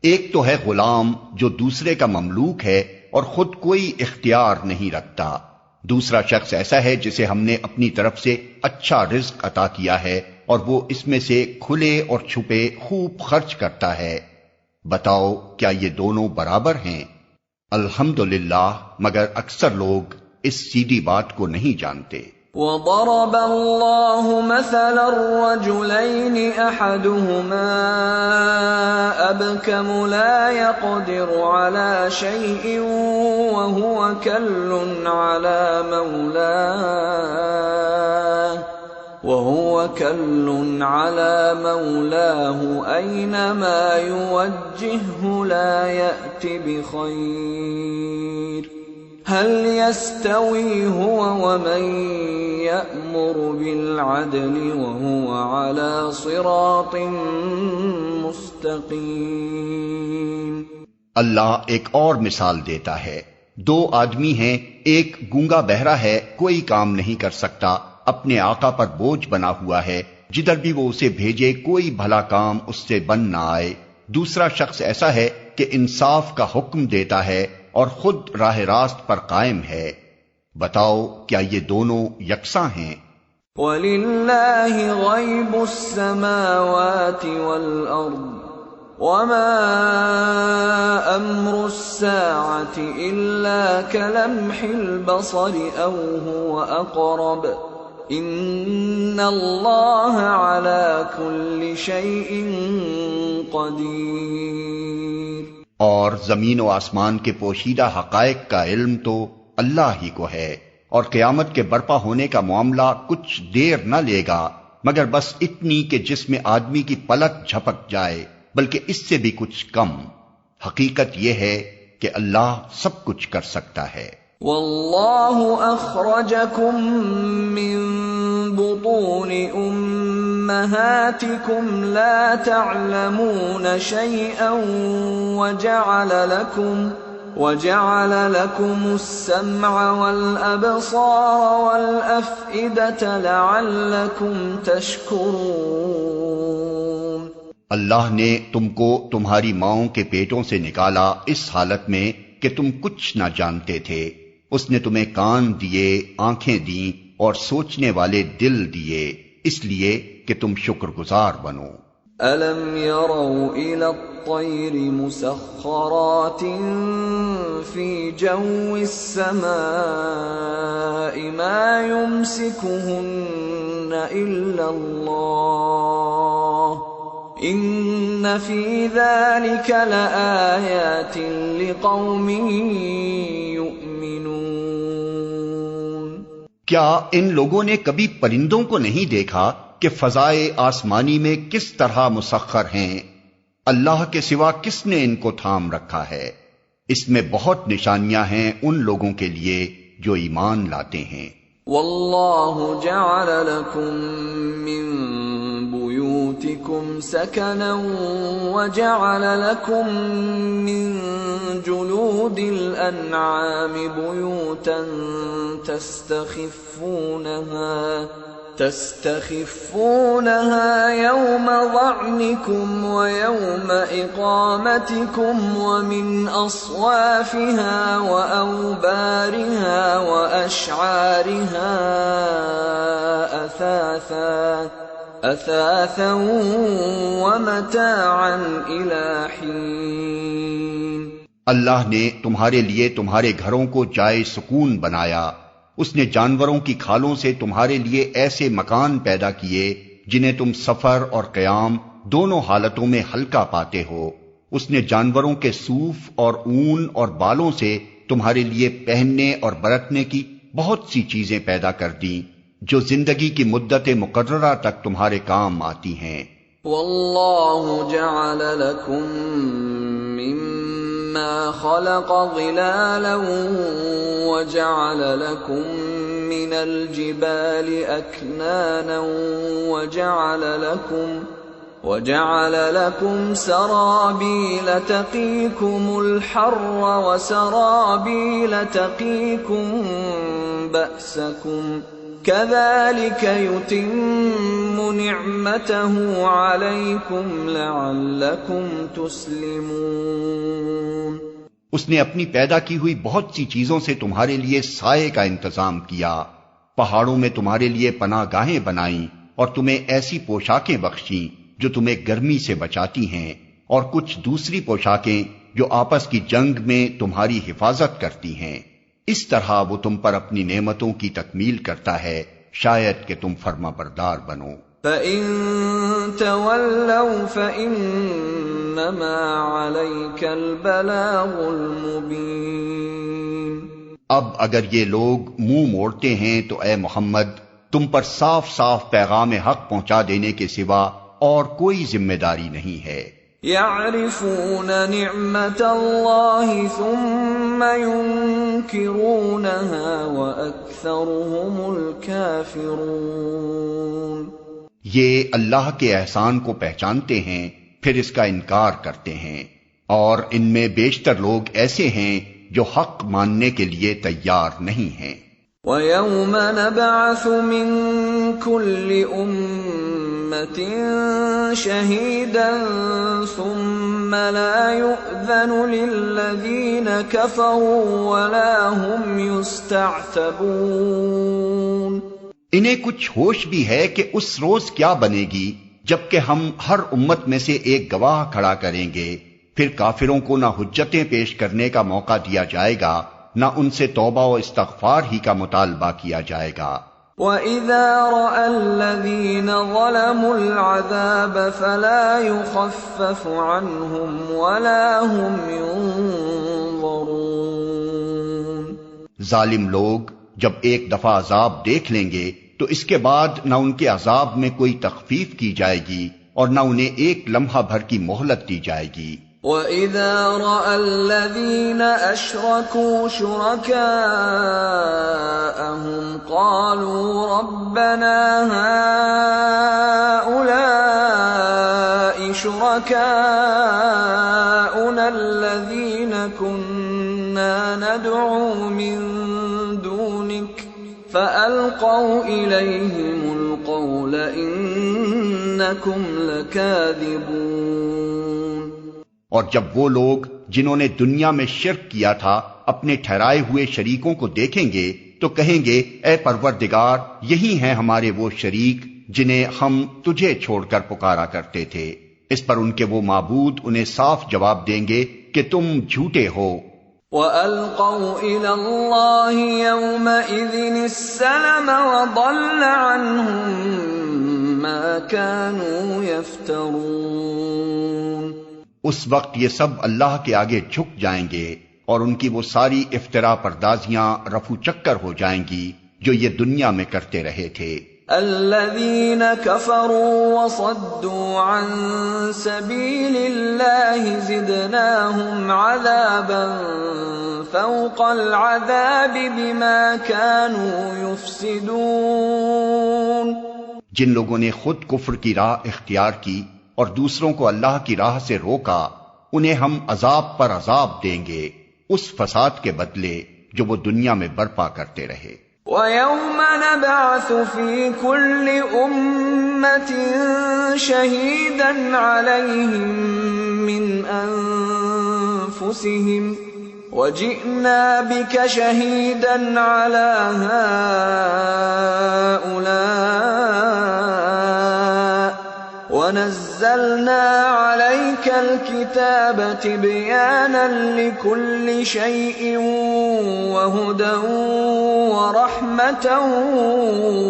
Speaker 2: ایک تو ہے غلام جو دوسرے کا مملوک ہے اور خود کوئی اختیار نہیں رکھتا، دوسرا شخص ایسا ہے جسے ہم نے اپنی طرف سے اچھا رزق عطا کیا ہے اور وہ اس میں سے کھلے اور چھپے خوب خرچ کرتا ہے، بتاؤ کیا یہ دونوں برابر ہیں؟ الحمدللہ مگر اکثر لوگ اس سیدھی بات کو نہیں جانتے۔
Speaker 1: وضرب اللہ مثلا الرجلین احدهما ابکم لا يقدر على شيء وهو كل على مولاه أينما يوجهه لا يأت بخير هل يستوي هو ومن يأمر بالعدل وهو على صراط مستقيم۔
Speaker 2: اللہ ایک اور مثال دیتا ہے، دو آدمی ہیں، ایک گونگا بہرا ہے، کوئی کام نہیں کر سکتا، اپنے آقا پر بوجھ بنا ہوا ہے، جدھر بھی وہ اسے بھیجے کوئی بھلا کام اس سے بن نہ آئے، دوسرا شخص ایسا ہے کہ انصاف کا حکم دیتا ہے اور خود راہ راست پر قائم ہے، بتاؤ کیا یہ دونوں یکساں ہیں؟
Speaker 1: وَلِلَّهِ غَيْبُ السَّمَاوَاتِ وَالْأَرْضِ وَمَا أَمْرُ السَّاعَةِ إِلَّا كَلَمْحِ الْبَصَرِ أَوْ هُوَ أَقْرَبُ إِنَّ اللَّهَ عَلَى كُلِّ شَيْءٍ قَدِيرٌ۔
Speaker 2: اور زمین و آسمان کے پوشیدہ حقائق کا علم تو اللہ ہی کو ہے، اور قیامت کے برپا ہونے کا معاملہ کچھ دیر نہ لے گا مگر بس اتنی کہ جس میں آدمی کی پلک جھپک جائے، بلکہ اس سے بھی کچھ کم۔ حقیقت یہ ہے کہ اللہ سب کچھ کر سکتا ہے۔
Speaker 1: واللہ اخرجکم من بطون امہاتکم لا تعلمون شیئا وجعل لکم السمع والابصار والافئدۃ لعلکم تشکرون۔
Speaker 2: اللہ نے تم کو تمہاری ماؤں کے پیٹوں سے نکالا اس حالت میں کہ تم کچھ نہ جانتے تھے۔ اس نے تمہیں کان دیے، آنکھیں دیں اور سوچنے والے دل دیے، اس لیے کہ تم شکر گزار بنو۔
Speaker 1: أَلَمْ يَرَوْا إِلَى الطَّيْرِ مُسَخَّرَاتٍ فِي جَوِّ السَّمَاءِ مَا يُمْسِكُهُنَّ إِلَّا اللَّهُ إِنَّ فِي ذَلِكَ لَآيَاتٍ لِقَوْمٍ يُؤْمِنُونَ۔
Speaker 2: کیا ان لوگوں نے کبھی پرندوں کو نہیں دیکھا کہ فضائے آسمانی میں کس طرح مسخر ہیں؟ اللہ کے سوا کس نے ان کو تھام رکھا ہے؟ اس میں بہت نشانیاں ہیں ان لوگوں کے لیے جو ایمان لاتے ہیں۔
Speaker 1: واللہ جعل لکم من بیوتکم سکنا وجعل لکم من جلود الانعام بیوتا تستخفونها يوم ظعنكم ويوم إقامتكم ومن أصوافها وأوبارها وأشعارها أثاثا ومتاعا إلى حين۔
Speaker 2: اللہ نے تمہارے لیے تمہارے گھروں کو جائے سکون بنایا، اس نے جانوروں کی کھالوں سے تمہارے لیے ایسے مکان پیدا کیے جنہیں تم سفر اور قیام دونوں حالتوں میں ہلکا پاتے ہو۔ اس نے جانوروں کے صوف اور اون اور بالوں سے تمہارے لیے پہننے اور برتنے کی بہت سی چیزیں پیدا کر دیں جو زندگی کی مدت مقررہ تک تمہارے کام آتی ہیں۔
Speaker 1: واللہ جعل لکم مما خلق ظلالا وجعل لكم من الجبال أكنانا وجعل لكم سرابيل تقيكم الحر وسرابيل تقيكم بأسكم كذلك يتم نعمته عليكم لعلكم تسلمون۔
Speaker 2: اس نے اپنی پیدا کی ہوئی بہت سی چیزوں سے تمہارے لیے سائے کا انتظام کیا، پہاڑوں میں تمہارے لیے پناہ گاہیں بنائیں اور تمہیں ایسی پوشاکیں بخشیں جو تمہیں گرمی سے بچاتی ہیں، اور کچھ دوسری پوشاکیں جو آپس کی جنگ میں تمہاری حفاظت کرتی ہیں۔ اس طرح وہ تم پر اپنی نعمتوں کی تکمیل کرتا ہے، شاید کہ تم فرما بردار بنو۔
Speaker 1: فَإِن تَوَلَّوْا فَإِنَّمَا عَلَيْكَ الْبَلَاغُ الْمُبِينُ۔
Speaker 2: اب اگر یہ لوگ منہ موڑتے ہیں تو اے محمد تم پر صاف صاف پیغام حق پہنچا دینے کے سوا اور کوئی ذمہ داری نہیں ہے۔
Speaker 1: يَعْرِفُونَ نِعْمَةَ اللَّهِ ثُمَّ يُنْكِرُونَهَا وَأَكْثَرُهُمُ الْكَافِرُونَ۔
Speaker 2: یہ اللہ کے احسان کو پہچانتے ہیں پھر اس کا انکار کرتے ہیں، اور ان میں بیشتر لوگ ایسے ہیں جو حق ماننے کے لیے تیار نہیں ہیں۔
Speaker 1: وَيَوْمَ نَبْعَثُ مِن كُلِّ أُمَّةٍ شَهِيدًا ثُمَّ لَا يُؤْذَنُ لِلَّذِينَ كَفَرُوا وَلَا هُمْ يُسْتَعْتَبُونَ۔
Speaker 2: انہیں کچھ ہوش بھی ہے کہ اس روز کیا بنے گی جبکہ ہم ہر امت میں سے ایک گواہ کھڑا کریں گے، پھر کافروں کو نہ حجتیں پیش کرنے کا موقع دیا جائے گا، نہ ان سے توبہ و استغفار ہی کا مطالبہ کیا جائے گا۔
Speaker 1: وَإِذَا رَأَى الَّذِينَ ظَلَمُوا الْعَذَابَ فَلَا يُخَفَّفُ عَنْهُمْ وَلَا هُمْ يُنظَرُونَ۔
Speaker 2: ظالم لوگ جب ایک دفعہ عذاب دیکھ لیں گے تو اس کے بعد نہ ان کے عذاب میں کوئی تخفیف کی جائے گی اور نہ انہیں ایک لمحہ بھر کی مہلت دی جائے گی۔
Speaker 1: وَإِذَا رَأَى الَّذِينَ أَشْرَكُوا شُرَكَاءَهُمْ قَالُوا رَبَّنَا هَٰؤُلَاءِ شُرَكَاؤُنَا الَّذِينَ كُنَّا نَدْعُو مِن دُونِكَ فَأَلْقَوْا إِلَيْهِمُ الْقَوْلَ إِنَّكُمْ لَكَاذِبُونَ۔
Speaker 2: اور جب وہ لوگ جنہوں نے دنیا میں شرک کیا تھا اپنے ٹھہرائے ہوئے شریکوں کو دیکھیں گے تو کہیں گے اے پروردگار یہی ہیں ہمارے وہ شریک جنہیں ہم تجھے چھوڑ کر پکارا کرتے تھے۔ اس پر ان کے وہ معبود انہیں صاف جواب دیں گے کہ تم جھوٹے ہو۔
Speaker 1: وَأَلْقَوْا إِلَى اللَّهِ يَوْمَئِذٍ السَّلَمَ وَضَلَّ عَنْهُمْ مَا كَانُوا يَفْتَرُونَ۔
Speaker 2: اس وقت یہ سب اللہ کے آگے جھک جائیں گے اور ان کی وہ ساری افترا پردازیاں رفو چکر ہو جائیں گی جو یہ دنیا میں کرتے رہے تھے۔
Speaker 1: الذين كفروا وصدوا عن سبيل الله زدناهم عذابا فوق العذاب بما كانوا يفسدون۔
Speaker 2: جن لوگوں نے خود کفر کی راہ اختیار کی اور دوسروں کو اللہ کی راہ سے روکا انہیں ہم عذاب پر عذاب دیں گے اس فساد کے بدلے جو وہ دنیا میں برپا کرتے رہے۔
Speaker 1: وَيَوْمَ نَبْعَثُ فِي كُلِّ أُمَّةٍ شَهِيدًا عَلَيْهِمْ مِنْ أَنفُسِهِمْ وَجِئْنَا بِكَ شَهِيدًا عَلَى هَؤُلَاءِ وَنَزَّلْنَا عَلَيْكَ الْكِتَابَ تِبْيَانًا لِكُلِّ شَيْءٍ وَهُدًى وَرَحْمَةً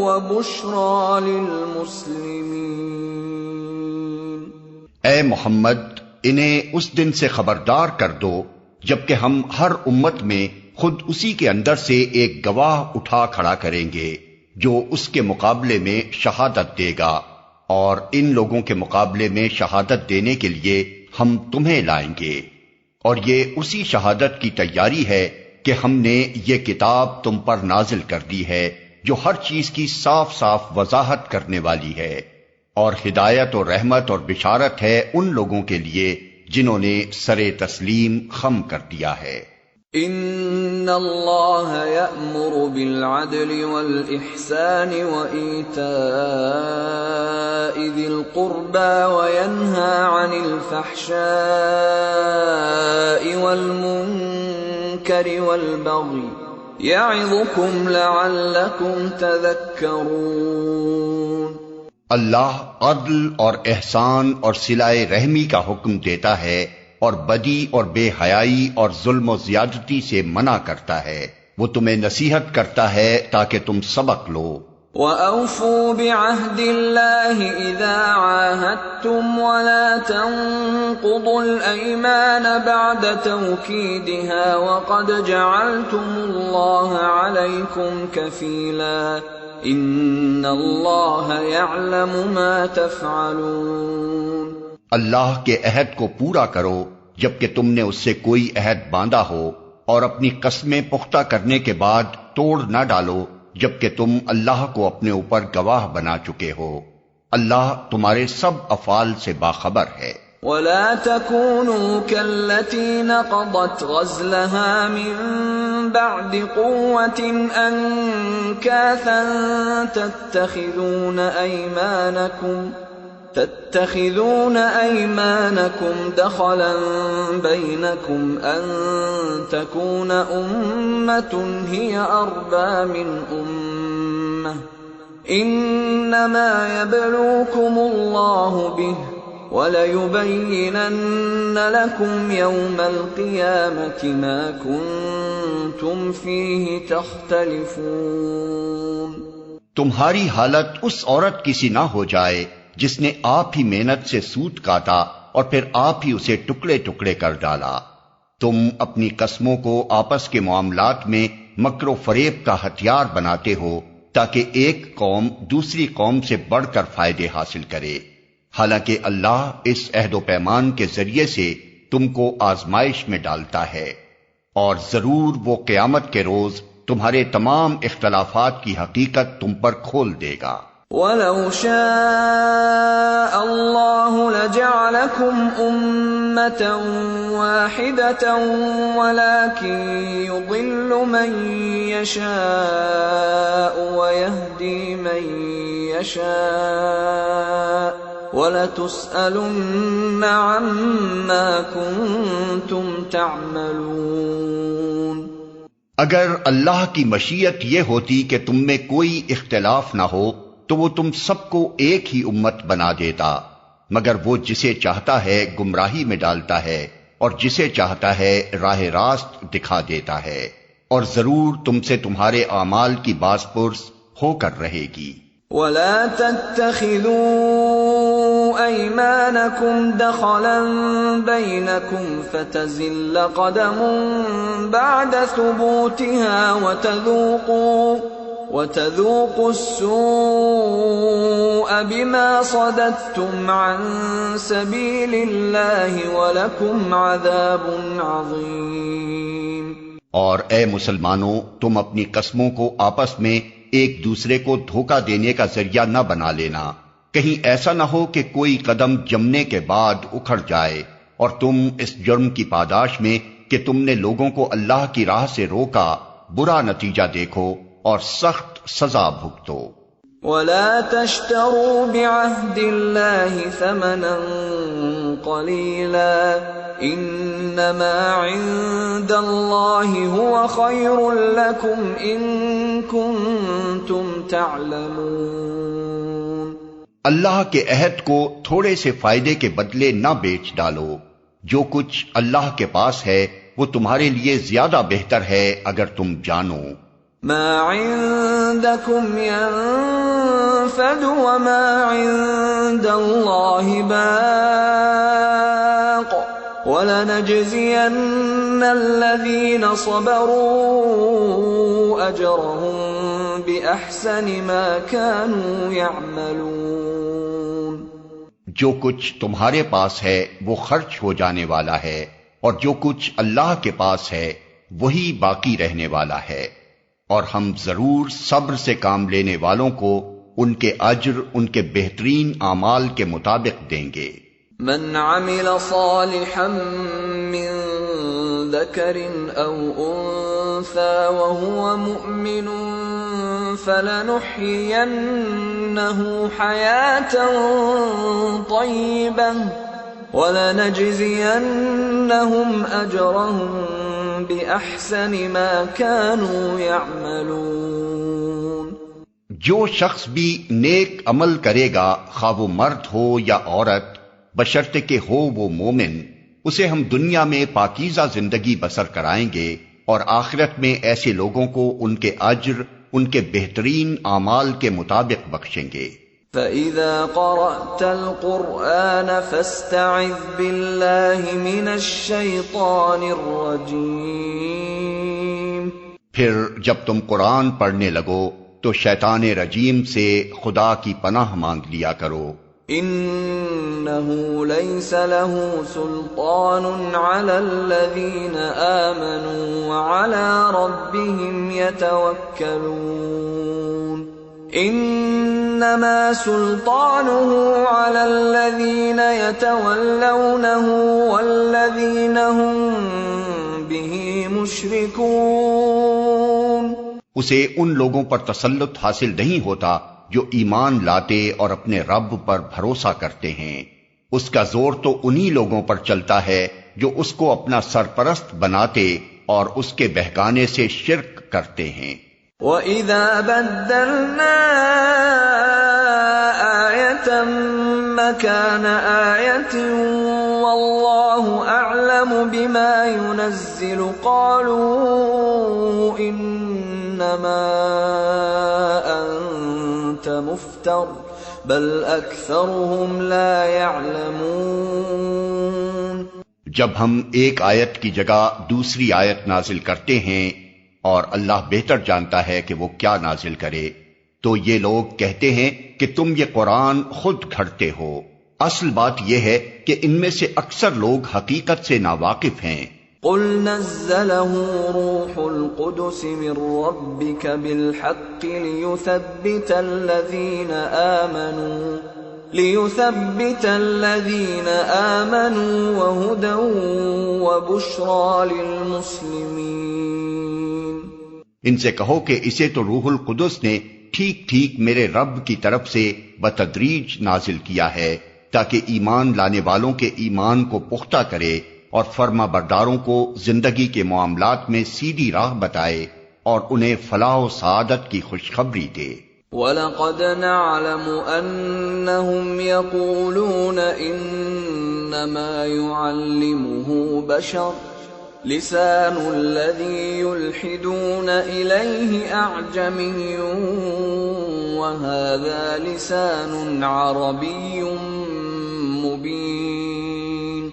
Speaker 1: وَبُشْرَى لِلْمُسْلِمِينَ۔
Speaker 2: اے محمد انہیں اس دن سے خبردار کر دو جبکہ ہم ہر امت میں خود اسی کے اندر سے ایک گواہ اٹھا کھڑا کریں گے جو اس کے مقابلے میں شہادت دے گا، اور ان لوگوں کے مقابلے میں شہادت دینے کے لیے ہم تمہیں لائیں گے، اور یہ اسی شہادت کی تیاری ہے کہ ہم نے یہ کتاب تم پر نازل کر دی ہے جو ہر چیز کی صاف صاف وضاحت کرنے والی ہے، اور ہدایت اور رحمت اور بشارت ہے ان لوگوں کے لیے جنہوں نے سر تسلیم خم کر دیا ہے۔
Speaker 1: ان اللہ یأمر بالعدل والإحسان وإیتاء ذی القربى وینہی عن الفحشاء والمنکر والبغی یعظکم لعلکم تذکرون۔
Speaker 2: اللہ عدل اور احسان اور صلہ رحمی کا حکم دیتا ہے اور بدی اور بے حیائی اور ظلم و زیادتی سے منع کرتا ہے، وہ تمہیں نصیحت کرتا ہے تاکہ تم سبق لو۔
Speaker 1: وَأَوْفُوا بِعَهْدِ اللَّهِ إِذَا عَاهَدتُّمْ وَلَا تَنقُضُوا الْأَيْمَانَ بَعْدَ تَوْكِيدِهَا وَقَدْ جَعَلْتُمُ اللَّهَ عَلَيْكُمْ كَفِيلًا إِنَّ اللَّهَ يَعْلَمُ مَا تَفْعَلُونَ۔
Speaker 2: اللہ کے عہد کو پورا کرو جبکہ تم نے اس سے کوئی عہد باندھا ہو، اور اپنی قسمیں پختہ کرنے کے بعد توڑ نہ ڈالو جبکہ تم اللہ کو اپنے اوپر گواہ بنا چکے ہو۔ اللہ تمہارے سب افعال سے باخبر ہے۔
Speaker 1: وَلَا تَكُونُوا كَالَّتِي نَقَضَتْ غَزْلَهَا مِن بَعْدِ قُوَّةٍ أَنكَاثًا تَتَّخِذُونَ أَيْمَانَكُمْ دَخَلًا بَيْنَكُمْ أَن تَكُونَ أُمَّةٌ هِيَ أَرْبَى مِنْ أُمَّةٍ إِنَّمَا يَبْلُوكُمُ اللَّهُ بِهِ وَلَيُبَيِّنَنَّ لَكُمْ يَوْمَ الْقِيَامَةِ مَا كُنتُمْ فِيهِ تَخْتَلِفُونَ۔
Speaker 2: تمہاری حالت اس عورت کی سی نہ ہو جائے جس نے آپ ہی محنت سے سوت کاٹا اور پھر آپ ہی اسے ٹکڑے ٹکڑے کر ڈالا۔ تم اپنی قسموں کو آپس کے معاملات میں مکر و فریب کا ہتھیار بناتے ہو تاکہ ایک قوم دوسری قوم سے بڑھ کر فائدے حاصل کرے، حالانکہ اللہ اس عہد و پیمان کے ذریعے سے تم کو آزمائش میں ڈالتا ہے، اور ضرور وہ قیامت کے روز تمہارے تمام اختلافات کی حقیقت تم پر کھول دے گا۔
Speaker 1: وَلَوْ شَاءَ اللَّهُ لَجَعَلَكُمْ أُمَّةً وَاحِدَةً وَلَكِن يُضِلُّ مَن يَشَاءُ وَيَهْدِي مَن يَشَاءُ وَلَتُسْأَلُنَّ عَمَّا كُنتُمْ تَعْمَلُونَ۔
Speaker 2: اگر اللہ کی مشیت یہ ہوتی کہ تم میں کوئی اختلاف نہ ہو تو وہ تم سب کو ایک ہی امت بنا دیتا، مگر وہ جسے چاہتا ہے گمراہی میں ڈالتا ہے اور جسے چاہتا ہے راہ راست دکھا دیتا ہے، اور ضرور تم سے تمہارے اعمال کی باز پرس ہو کر رہے گی۔
Speaker 1: وَلَا تَتَّخِذُوا أَيْمَانَكُمْ دَخَلًا بَيْنَكُمْ فَتَزِلَّ قَدَمٌ بَعْدَ ثُبُوتِهَا وَتَذُوقُوا السُّوءَ بِمَا صَدَدتُّمْ عَن سَبِيلِ اللَّهِ وَلَكُمْ عَذَابٌ عَظِيمٌ۔
Speaker 2: اور اے مسلمانوں، تم اپنی قسموں کو آپس میں ایک دوسرے کو دھوکہ دینے کا ذریعہ نہ بنا لینا، کہیں ایسا نہ ہو کہ کوئی قدم جمنے کے بعد اکھڑ جائے اور تم اس جرم کی پاداش میں کہ تم نے لوگوں کو اللہ کی راہ سے روکا برا نتیجہ دیکھو اور سخت سزا بھگتو۔
Speaker 1: وَلَا تَشْتَرُوا بِعَهْدِ اللَّهِ ثَمَنًا قَلِيلًا إِنَّمَا عِندَ اللَّهِ هُوَ خَيْرٌ لَكُمْ إِن كُنتُمْ تَعْلَمُونَ۔
Speaker 2: اللہ کے عہد کو تھوڑے سے فائدے کے بدلے نہ بیچ ڈالو، جو کچھ اللہ کے پاس ہے وہ تمہارے لیے زیادہ بہتر ہے اگر تم جانو۔
Speaker 1: ما عندكم ينفد وما عند الله باق ولنجزين الذين صبروا أجرهم بأحسن ما كانوا يعملون۔
Speaker 2: جو کچھ تمہارے پاس ہے وہ خرچ ہو جانے والا ہے، اور جو کچھ اللہ کے پاس ہے وہی باقی رہنے والا ہے، اور ہم ضرور صبر سے کام لینے والوں کو ان کے اجر ان کے بہترین اعمال کے مطابق دیں گے۔
Speaker 1: من عمل صالحا من ذکر او انثى وهو مؤمن فلنحيينه حياة طيبة وَلَنَجْزِيَنَّهُمْ أَجْرَهُمْ بِأَحْسَنِ مَا كَانُوا يَعْمَلُونَ۔
Speaker 2: جو شخص بھی نیک عمل کرے گا، خواہ وہ مرد ہو یا عورت، بشرطے کہ ہو وہ مومن، اسے ہم دنیا میں پاکیزہ زندگی بسر کرائیں گے، اور آخرت میں ایسے لوگوں کو ان کے اجر ان کے بہترین اعمال کے مطابق بخشیں گے۔
Speaker 1: فَإِذَا قَرَأْتَ الْقُرْآنَ فَاسْتَعِذْ بِاللَّهِ مِنَ الشَّيْطَانِ الرَّجِيمِ۔
Speaker 2: پھر جب تم قرآن پڑھنے لگو تو شیطان رجیم سے خدا کی پناہ مانگ لیا کرو۔
Speaker 1: إِنَّهُ لَيْسَ لَهُ سُلْطَانٌ عَلَى الَّذِينَ آمَنُوا وَعَلَى رَبِّهِمْ يَتَوَكَّلُونَ۔ إِنَّمَا سُلْطَانُهُ عَلَى الَّذِينَ يَتَوَلَّوْنَهُ وَالَّذِينَ هُمْ بِهِ مُشْرِكُونَ۔
Speaker 2: اسے ان لوگوں پر تسلط حاصل نہیں ہوتا جو ایمان لاتے اور اپنے رب پر بھروسہ کرتے ہیں، اس کا زور تو انہی لوگوں پر چلتا ہے جو اس کو اپنا سرپرست بناتے اور اس کے بہکانے سے شرک کرتے ہیں۔
Speaker 1: وَإِذَا بَدَّلْنَا آيَةً مَّكَانَ آيَةٍ وَاللَّهُ أَعْلَمُ بِمَا يُنَزِّلُ قَالُوا إِنَّمَا أَنتَ مفتر بل اکثرهم لا يعلمون۔
Speaker 2: جب ہم ایک آیت کی جگہ دوسری آیت نازل کرتے ہیں اور اللہ بہتر جانتا ہے کہ وہ کیا نازل کرے، تو یہ لوگ کہتے ہیں کہ تم یہ قرآن خود گھڑتے ہو۔ اصل بات یہ ہے کہ ان میں سے اکثر لوگ حقیقت سے ناواقف ہیں۔
Speaker 1: قل نزله روح القدس من ربك بالحق ليثبت الذين آمنوا وهدى وبشرى للمسلمين۔
Speaker 2: ان سے کہو کہ اسے تو روح القدس نے ٹھیک ٹھیک میرے رب کی طرف سے بتدریج نازل کیا ہے، تاکہ ایمان لانے والوں کے ایمان کو پختہ کرے اور فرما برداروں کو زندگی کے معاملات میں سیدھی راہ بتائے اور انہیں فلاح و سعادت کی خوشخبری دے۔
Speaker 1: وَلَقَدْ نَعْلَمُ أَنَّهُمْ يَقُولُونَ إِنَّمَا يُعَلِّمُهُ بَشَرٌ لِسَانُ الَّذِي يُلْحِدُونَ إِلَيْهِ أَعْجَمِيٌّ وَهَذَا لِسَانٌ عَرَبِيٌّ مُبِينٌ۔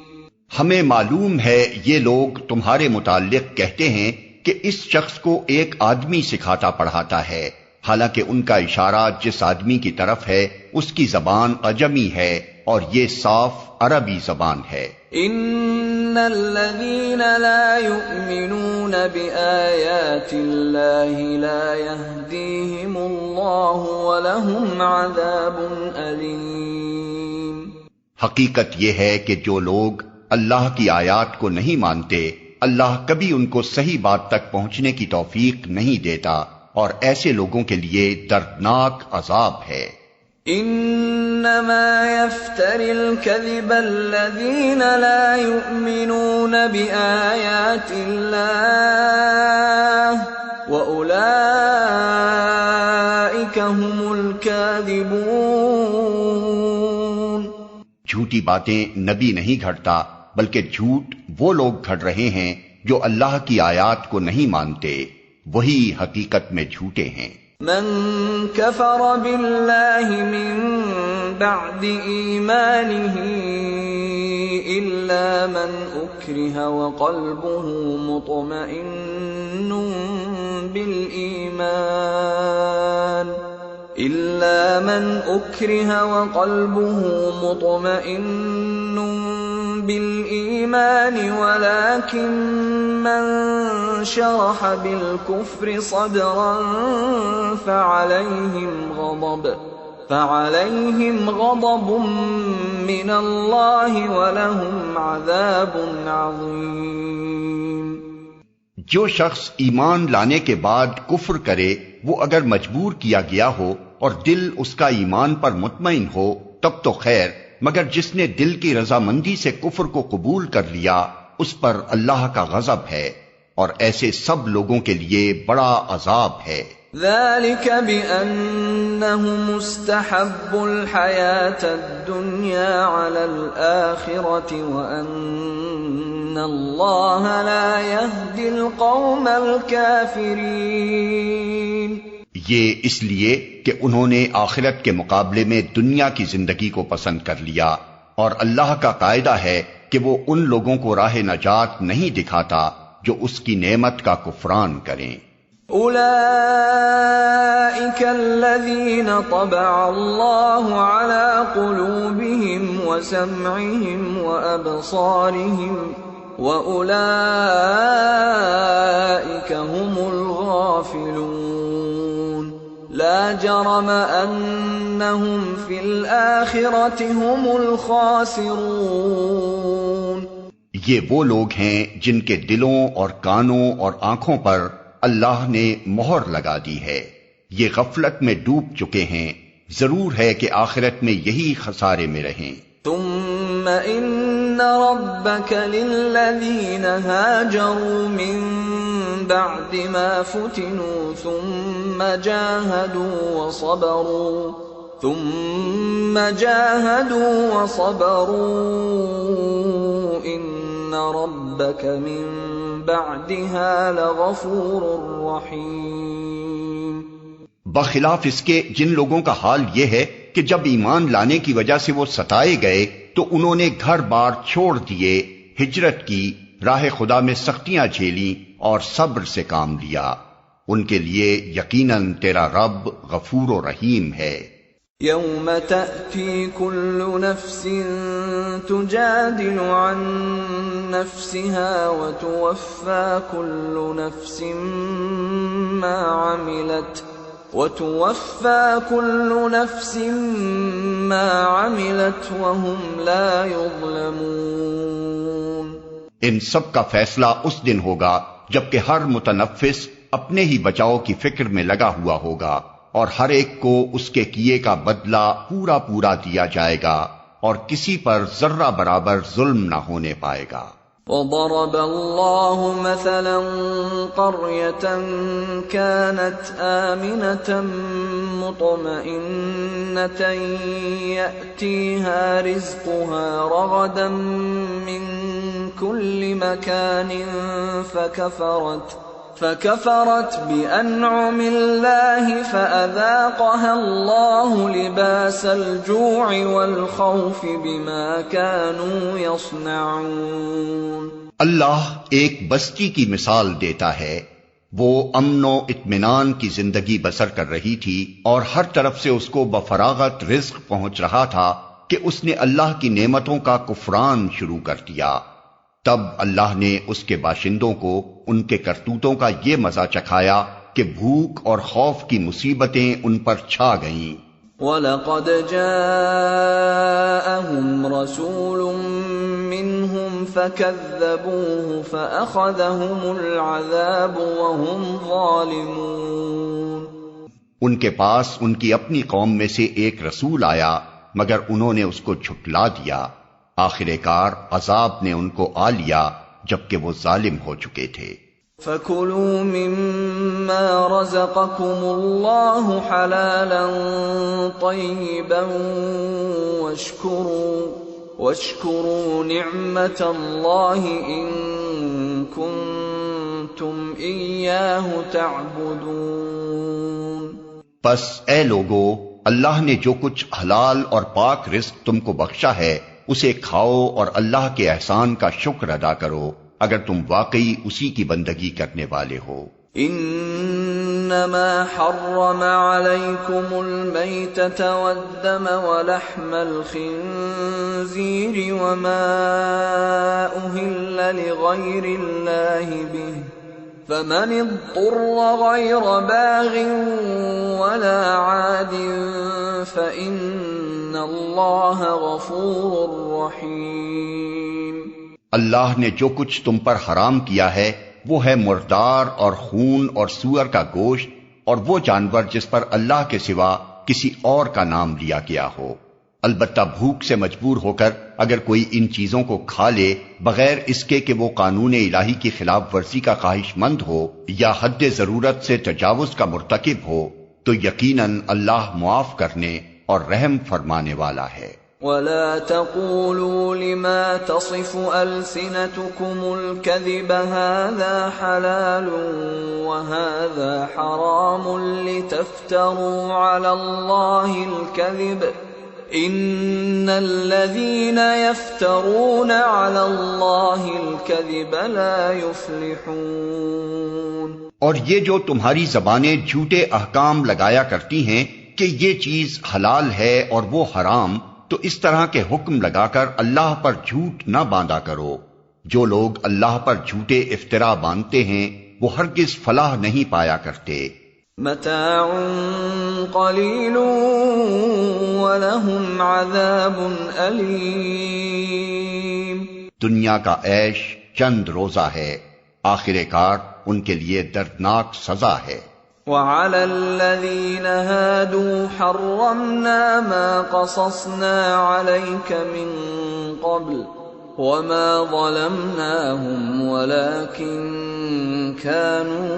Speaker 2: ہمیں معلوم ہے یہ لوگ تمہارے متعلق کہتے ہیں کہ اس شخص کو ایک آدمی سکھاتا پڑھاتا ہے، حالانکہ ان کا اشارہ جس آدمی کی طرف ہے اس کی زبان عجمی ہے اور یہ صاف عربی زبان ہے۔
Speaker 1: ان الذين لا يؤمنون بآيات الله لا يهديهم الله ولهم عذاب أليم۔
Speaker 2: حقیقت یہ ہے کہ جو لوگ اللہ کی آیات کو نہیں مانتے، اللہ کبھی ان کو صحیح بات تک پہنچنے کی توفیق نہیں دیتا، اور ایسے لوگوں کے لیے دردناک عذاب ہے۔
Speaker 1: انما يفتري الكذب الذين لا يؤمنون بآيات الله واولئك هم الكاذبون۔
Speaker 2: جھوٹی باتیں نبی نہیں گھڑتا، بلکہ جھوٹ وہ لوگ گھڑ رہے ہیں جو اللہ کی آیات کو نہیں مانتے، وہی حقیقت میں جھوٹے ہیں۔
Speaker 1: من كفر بالله من بعد إيمانه إلا من أكره وقلبه مطمئن بالإيمان ولكن من شرح بالكفر صدرا فعليهم غضب من الله ولهم عذاب عظيم۔
Speaker 2: جو شخص ایمان لانے کے بعد کفر کرے، وہ اگر مجبور کیا گیا ہو اور دل اس کا ایمان پر مطمئن ہو تب تو خیر، مگر جس نے دل کی رضامندی سے کفر کو قبول کر لیا اس پر اللہ کا غضب ہے، اور ایسے سب لوگوں کے لیے بڑا عذاب ہے۔
Speaker 1: ذلك بأنهم استحبوا الحياة الدنيا على الآخرة وأن الله لا يهدي القوم الكافرين۔
Speaker 2: یہ اس لیے کہ انہوں نے آخرت کے مقابلے میں دنیا کی زندگی کو پسند کر لیا، اور اللہ کا قاعدہ ہے کہ وہ ان لوگوں کو راہ نجات نہیں دکھاتا جو اس کی نعمت کا کفران کریں۔
Speaker 1: اولئک الذین طبع اللہ علی قلوبہم وسمعہم وابصارہم واولئک هم الغافلون لا جرم انہم فی الآخرۃ هم الخاسرون۔
Speaker 2: یہ وہ لوگ ہیں جن کے دلوں اور کانوں اور آنکھوں پر اللہ نے مہر لگا دی ہے، یہ غفلت میں ڈوب چکے ہیں، ضرور ہے کہ آخرت میں یہی خسارے میں رہیں۔
Speaker 1: ثم ان ربك للذین هاجروا من بعد ما فتنوا ثم جاهدوا وصبروا ان ربك من بعدها لغفور رحیم۔
Speaker 2: بخلاف اس کے جن لوگوں کا حال یہ ہے کہ جب ایمان لانے کی وجہ سے وہ ستائے گئے تو انہوں نے گھر بار چھوڑ دیے، ہجرت کی، راہ خدا میں سختیاں جھیلیں اور صبر سے کام لیا۔ ان کے لیے یقیناً تیرا رب غفور و رحیم ہے۔
Speaker 1: یوم تأتی کل نفس تجادل عن نفسها وتوفى كل نفس ما عملت وهم لا يظلمون۔
Speaker 2: ان سب کا فیصلہ اس دن ہوگا جبکہ ہر متنفس اپنے ہی بچاؤ کی فکر میں لگا ہوا ہوگا، اور ہر ایک کو اس کے کیے کا بدلہ پورا پورا دیا جائے گا، اور کسی پر ذرہ برابر ظلم نہ ہونے پائے گا۔
Speaker 1: وضرب الله مثلا قرية كانت آمنة مطمئنة يأتيها رزقها رغدا من كل مكان فكفرت بأنعم الله فأذاقها الله لباس الجوع والخوف بما كانوا يصنعون۔
Speaker 2: اللہ ایک بستی کی مثال دیتا ہے، وہ امن و اطمینان کی زندگی بسر کر رہی تھی اور ہر طرف سے اس کو بفراغت رزق پہنچ رہا تھا کہ اس نے اللہ کی نعمتوں کا کفران شروع کر دیا۔ تب اللہ نے اس کے باشندوں کو ان کے کرتوتوں کا یہ مزہ چکھایا کہ بھوک اور خوف کی مصیبتیں ان پر چھا گئیں۔
Speaker 1: وَلَقَدْ جَاءَهُمْ رَسُولٌ مِّنْهُمْ فَكَذَّبُوهُ فَأَخَذَهُمُ الْعَذَابُ وَهُمْ ظَالِمُونَ۔
Speaker 2: ان کے پاس ان کی اپنی قوم میں سے ایک رسول آیا مگر انہوں نے اس کو جھٹلا دیا، آخر کار عذاب نے ان کو آ لیا جبکہ وہ ظالم ہو چکے تھے۔
Speaker 1: فَكُلُوا مِمَّا رَزَقَكُمُ اللَّهُ حَلَالًا طَيِّبًا وَاشْكُرُوا نِعْمَةَ اللَّهِ إِن كُنتُمْ إِيَّاهُ تَعْبُدُونَ۔
Speaker 2: پس اے لوگو، اللہ نے جو کچھ حلال اور پاک رزق تم کو بخشا ہے اسے کھاؤ اور اللہ کے احسان کا شکر ادا کرو اگر تم واقعی اسی کی بندگی کرنے والے ہو۔
Speaker 1: انما حرم عليكم الميتة والدم ولحم الخنزير وما أهل لغير الله به فمن اضطر غير باغ ولا عاد فإن اللہ غفور رحیم۔
Speaker 2: اللہ نے جو کچھ تم پر حرام کیا ہے وہ ہے مردار اور خون اور سور کا گوشت اور وہ جانور جس پر اللہ کے سوا کسی اور کا نام لیا گیا ہو، البتہ بھوک سے مجبور ہو کر اگر کوئی ان چیزوں کو کھا لے بغیر اس کے کہ وہ قانون الہی کی خلاف ورزی کا خواہش مند ہو یا حد ضرورت سے تجاوز کا مرتکب ہو تو یقیناً اللہ معاف کرنے اور رحم فرمانے والا ہے۔
Speaker 1: وَلَا تَقُولُوا لِمَا تَصِفُ أَلْسِنَتُكُمُ الْكَذِبَ هَذَا حَلَالٌ وَهَذَا حَرَامٌ لِتَفْتَرُوا عَلَى اللَّهِ الْكَذِبَ إِنَّ الَّذِينَ يَفْتَرُونَ عَلَى اللَّهِ الْكَذِبَ لَا يُفْلِحُونَ۔
Speaker 2: اور یہ جو تمہاری زبانیں جھوٹے احکام لگایا کرتی ہیں کہ یہ چیز حلال ہے اور وہ حرام، تو اس طرح کے حکم لگا کر اللہ پر جھوٹ نہ باندھا کرو۔ جو لوگ اللہ پر جھوٹے افترا باندھتے ہیں وہ ہرگز فلاح نہیں پایا کرتے۔
Speaker 1: متاع قلیل ولہم عذاب علیم۔
Speaker 2: دنیا کا عیش چند روزہ ہے، آخر کار ان کے لیے دردناک سزا ہے۔
Speaker 1: وَعَلَى الَّذِينَ هَادُوا حَرَّمْنَا مَا قَصَصْنَا عَلَيْكَ مِن قَبْلُ وَمَا ظَلَمْنَاهُمْ وَلَكِن كَانُوا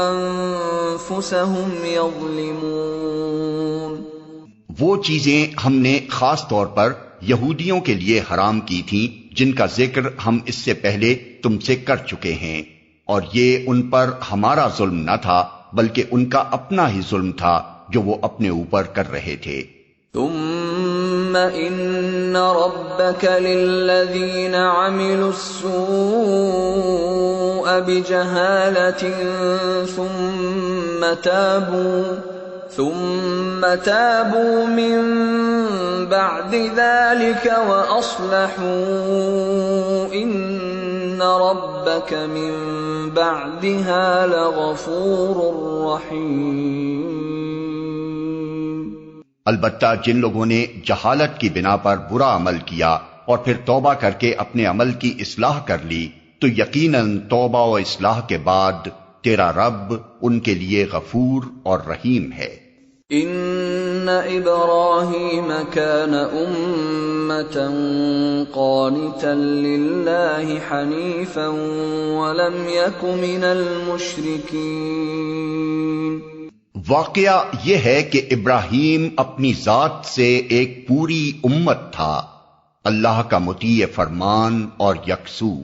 Speaker 1: أَنفُسَهُمْ يَظْلِمُونَ۔
Speaker 2: وہ چیزیں ہم نے خاص طور پر یہودیوں کے لیے حرام کی تھیں جن کا ذکر ہم اس سے پہلے تم سے کر چکے ہیں، اور یہ ان پر ہمارا ظلم نہ تھا بلکہ ان کا اپنا ہی ظلم تھا جو وہ اپنے اوپر کر رہے تھے۔
Speaker 1: ثم ان ربك للذين عملوا السوء بجهالة ثم تابوا من بعد ذلك وأصلحوا ان ربك من بعدها لغفور رحیم۔
Speaker 2: البتہ جن لوگوں نے جہالت کی بنا پر برا عمل کیا اور پھر توبہ کر کے اپنے عمل کی اصلاح کر لی تو یقیناً توبہ و اصلاح کے بعد تیرا رب ان کے لیے غفور اور رحیم ہے۔
Speaker 1: ان ابراہیم كان امة قانتا للہ حنیفا ولم یک من المشرکین۔
Speaker 2: واقعہ یہ ہے کہ ابراہیم اپنی ذات سے ایک پوری امت تھا، اللہ کا مطیع فرمان اور یکسو،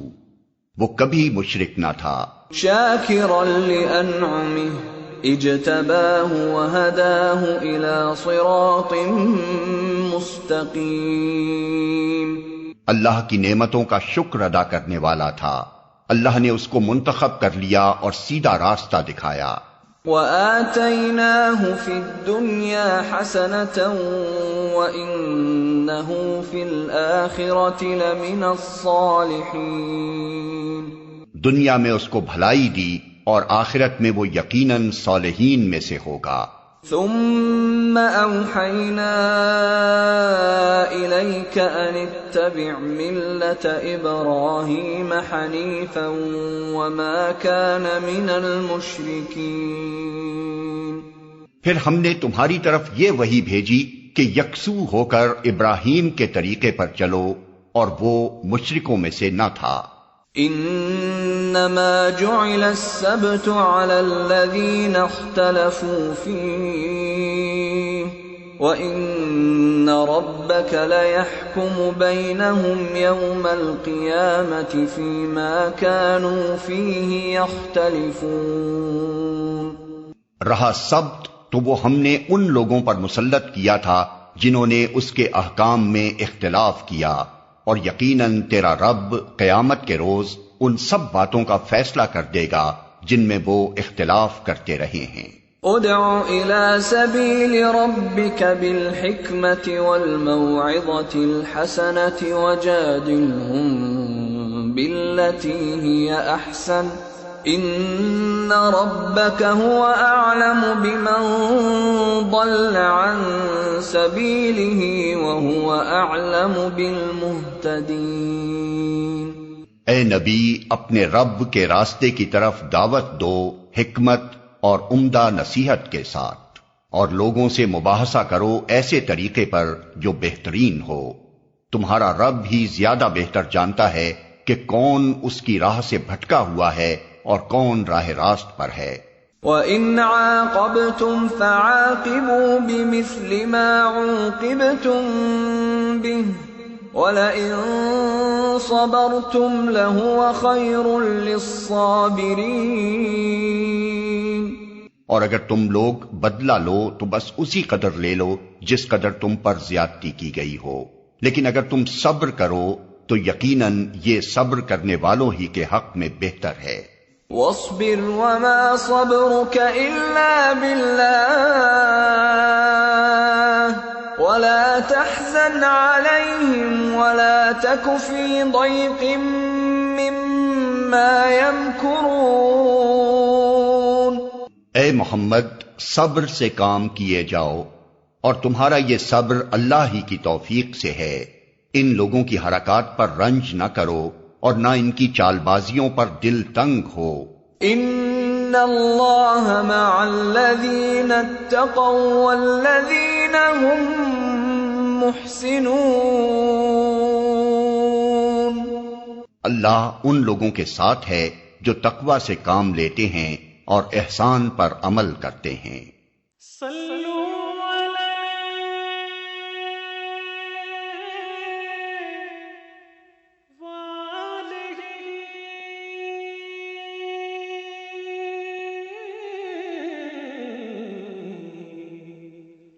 Speaker 2: وہ کبھی مشرک نہ تھا۔
Speaker 1: شاکرا لانعمہ اجتباہ وہداہ الی صراط مستقیم۔
Speaker 2: اللہ کی نعمتوں کا شکر ادا کرنے والا تھا، اللہ نے اس کو منتخب کر لیا اور سیدھا راستہ دکھایا۔
Speaker 1: وَآتَيْنَاهُ فِي الدُّنْيَا حَسَنَةً وَإِنَّهُ فِي الْآخِرَةِ لَمِنَ الصَّالِحِينَ۔
Speaker 2: دنیا میں اس کو بھلائی دی اور آخرت میں وہ یقیناً صالحین میں سے ہوگا۔
Speaker 1: ثُمَّ أَوْحَيْنَا إِلَيْكَ أَنِ اتَّبِعْ مِلَّةَ إِبْرَاهِيمَ حَنِيفًا وَمَا كَانَ مِنَ الْمُشْرِكِينَ۔
Speaker 2: پھر ہم نے تمہاری طرف یہ وحی بھیجی کہ یکسو ہو کر ابراہیم کے طریقے پر چلو، اور وہ مشرکوں میں سے نہ تھا۔
Speaker 1: انما جعل السبت على الذين اختلفوا فيه وان ربك ليحكم بينهم يوم القيامة فيما كانوا فيه يختلفون۔
Speaker 2: رہا سبت تو وہ ہم نے ان لوگوں پر مسلط کیا تھا جنہوں نے اس کے احکام میں اختلاف کیا، اور یقیناً تیرا رب قیامت کے روز ان سب باتوں کا فیصلہ کر دے گا جن میں وہ اختلاف کرتے رہے ہیں۔
Speaker 1: ادع الى سبیل ربک بالحکمت والموعظة الحسنة وجادلهم بالتي هي احسن ان ربك هو اعلم بمن ضل عن سبيله وهو اعلم بالمهتدين۔
Speaker 2: اے نبی، اپنے رب کے راستے کی طرف دعوت دو حکمت اور عمدہ نصیحت کے ساتھ، اور لوگوں سے مباحثہ کرو ایسے طریقے پر جو بہترین ہو۔ تمہارا رب ہی زیادہ بہتر جانتا ہے کہ کون اس کی راہ سے بھٹکا ہوا ہے اور کون راہ راست پر ہے۔
Speaker 1: وَإِنْ عَاقَبْتُمْ فَعَاقِبُوا بِمِثْلِ مَا عُوقِبْتُمْ بِهِ وَلَئِن صَبَرْتُمْ لَهُوَ خَيْرٌ لِلصَّابِرِينَ۔
Speaker 2: اور اگر تم لوگ بدلہ لو تو بس اسی قدر لے لو جس قدر تم پر زیادتی کی گئی ہو، لیکن اگر تم صبر کرو تو یقیناً یہ صبر کرنے والوں ہی کے حق میں بہتر ہے۔
Speaker 1: وَاصْبِرْ وَمَا صَبْرُكَ إِلَّا بِاللَّهِ وَلَا تَحْزَنْ عَلَيْهِمْ وَلَا تَكُ فِي ضَيْقٍ مِّمَّا يَمْكُرُونَ۔
Speaker 2: اے محمد، صبر سے کام کیے جاؤ، اور تمہارا یہ صبر اللہ ہی کی توفیق سے ہے۔ ان لوگوں کی حرکات پر رنج نہ کرو اور نہ ان کی چال بازیوں پر دل تنگ ہو۔
Speaker 1: ان اللہ مع الذین اتقوا والذین هم محسنون۔
Speaker 2: اللہ ان لوگوں کے ساتھ ہے جو تقوی سے کام لیتے ہیں اور احسان پر عمل کرتے ہیں۔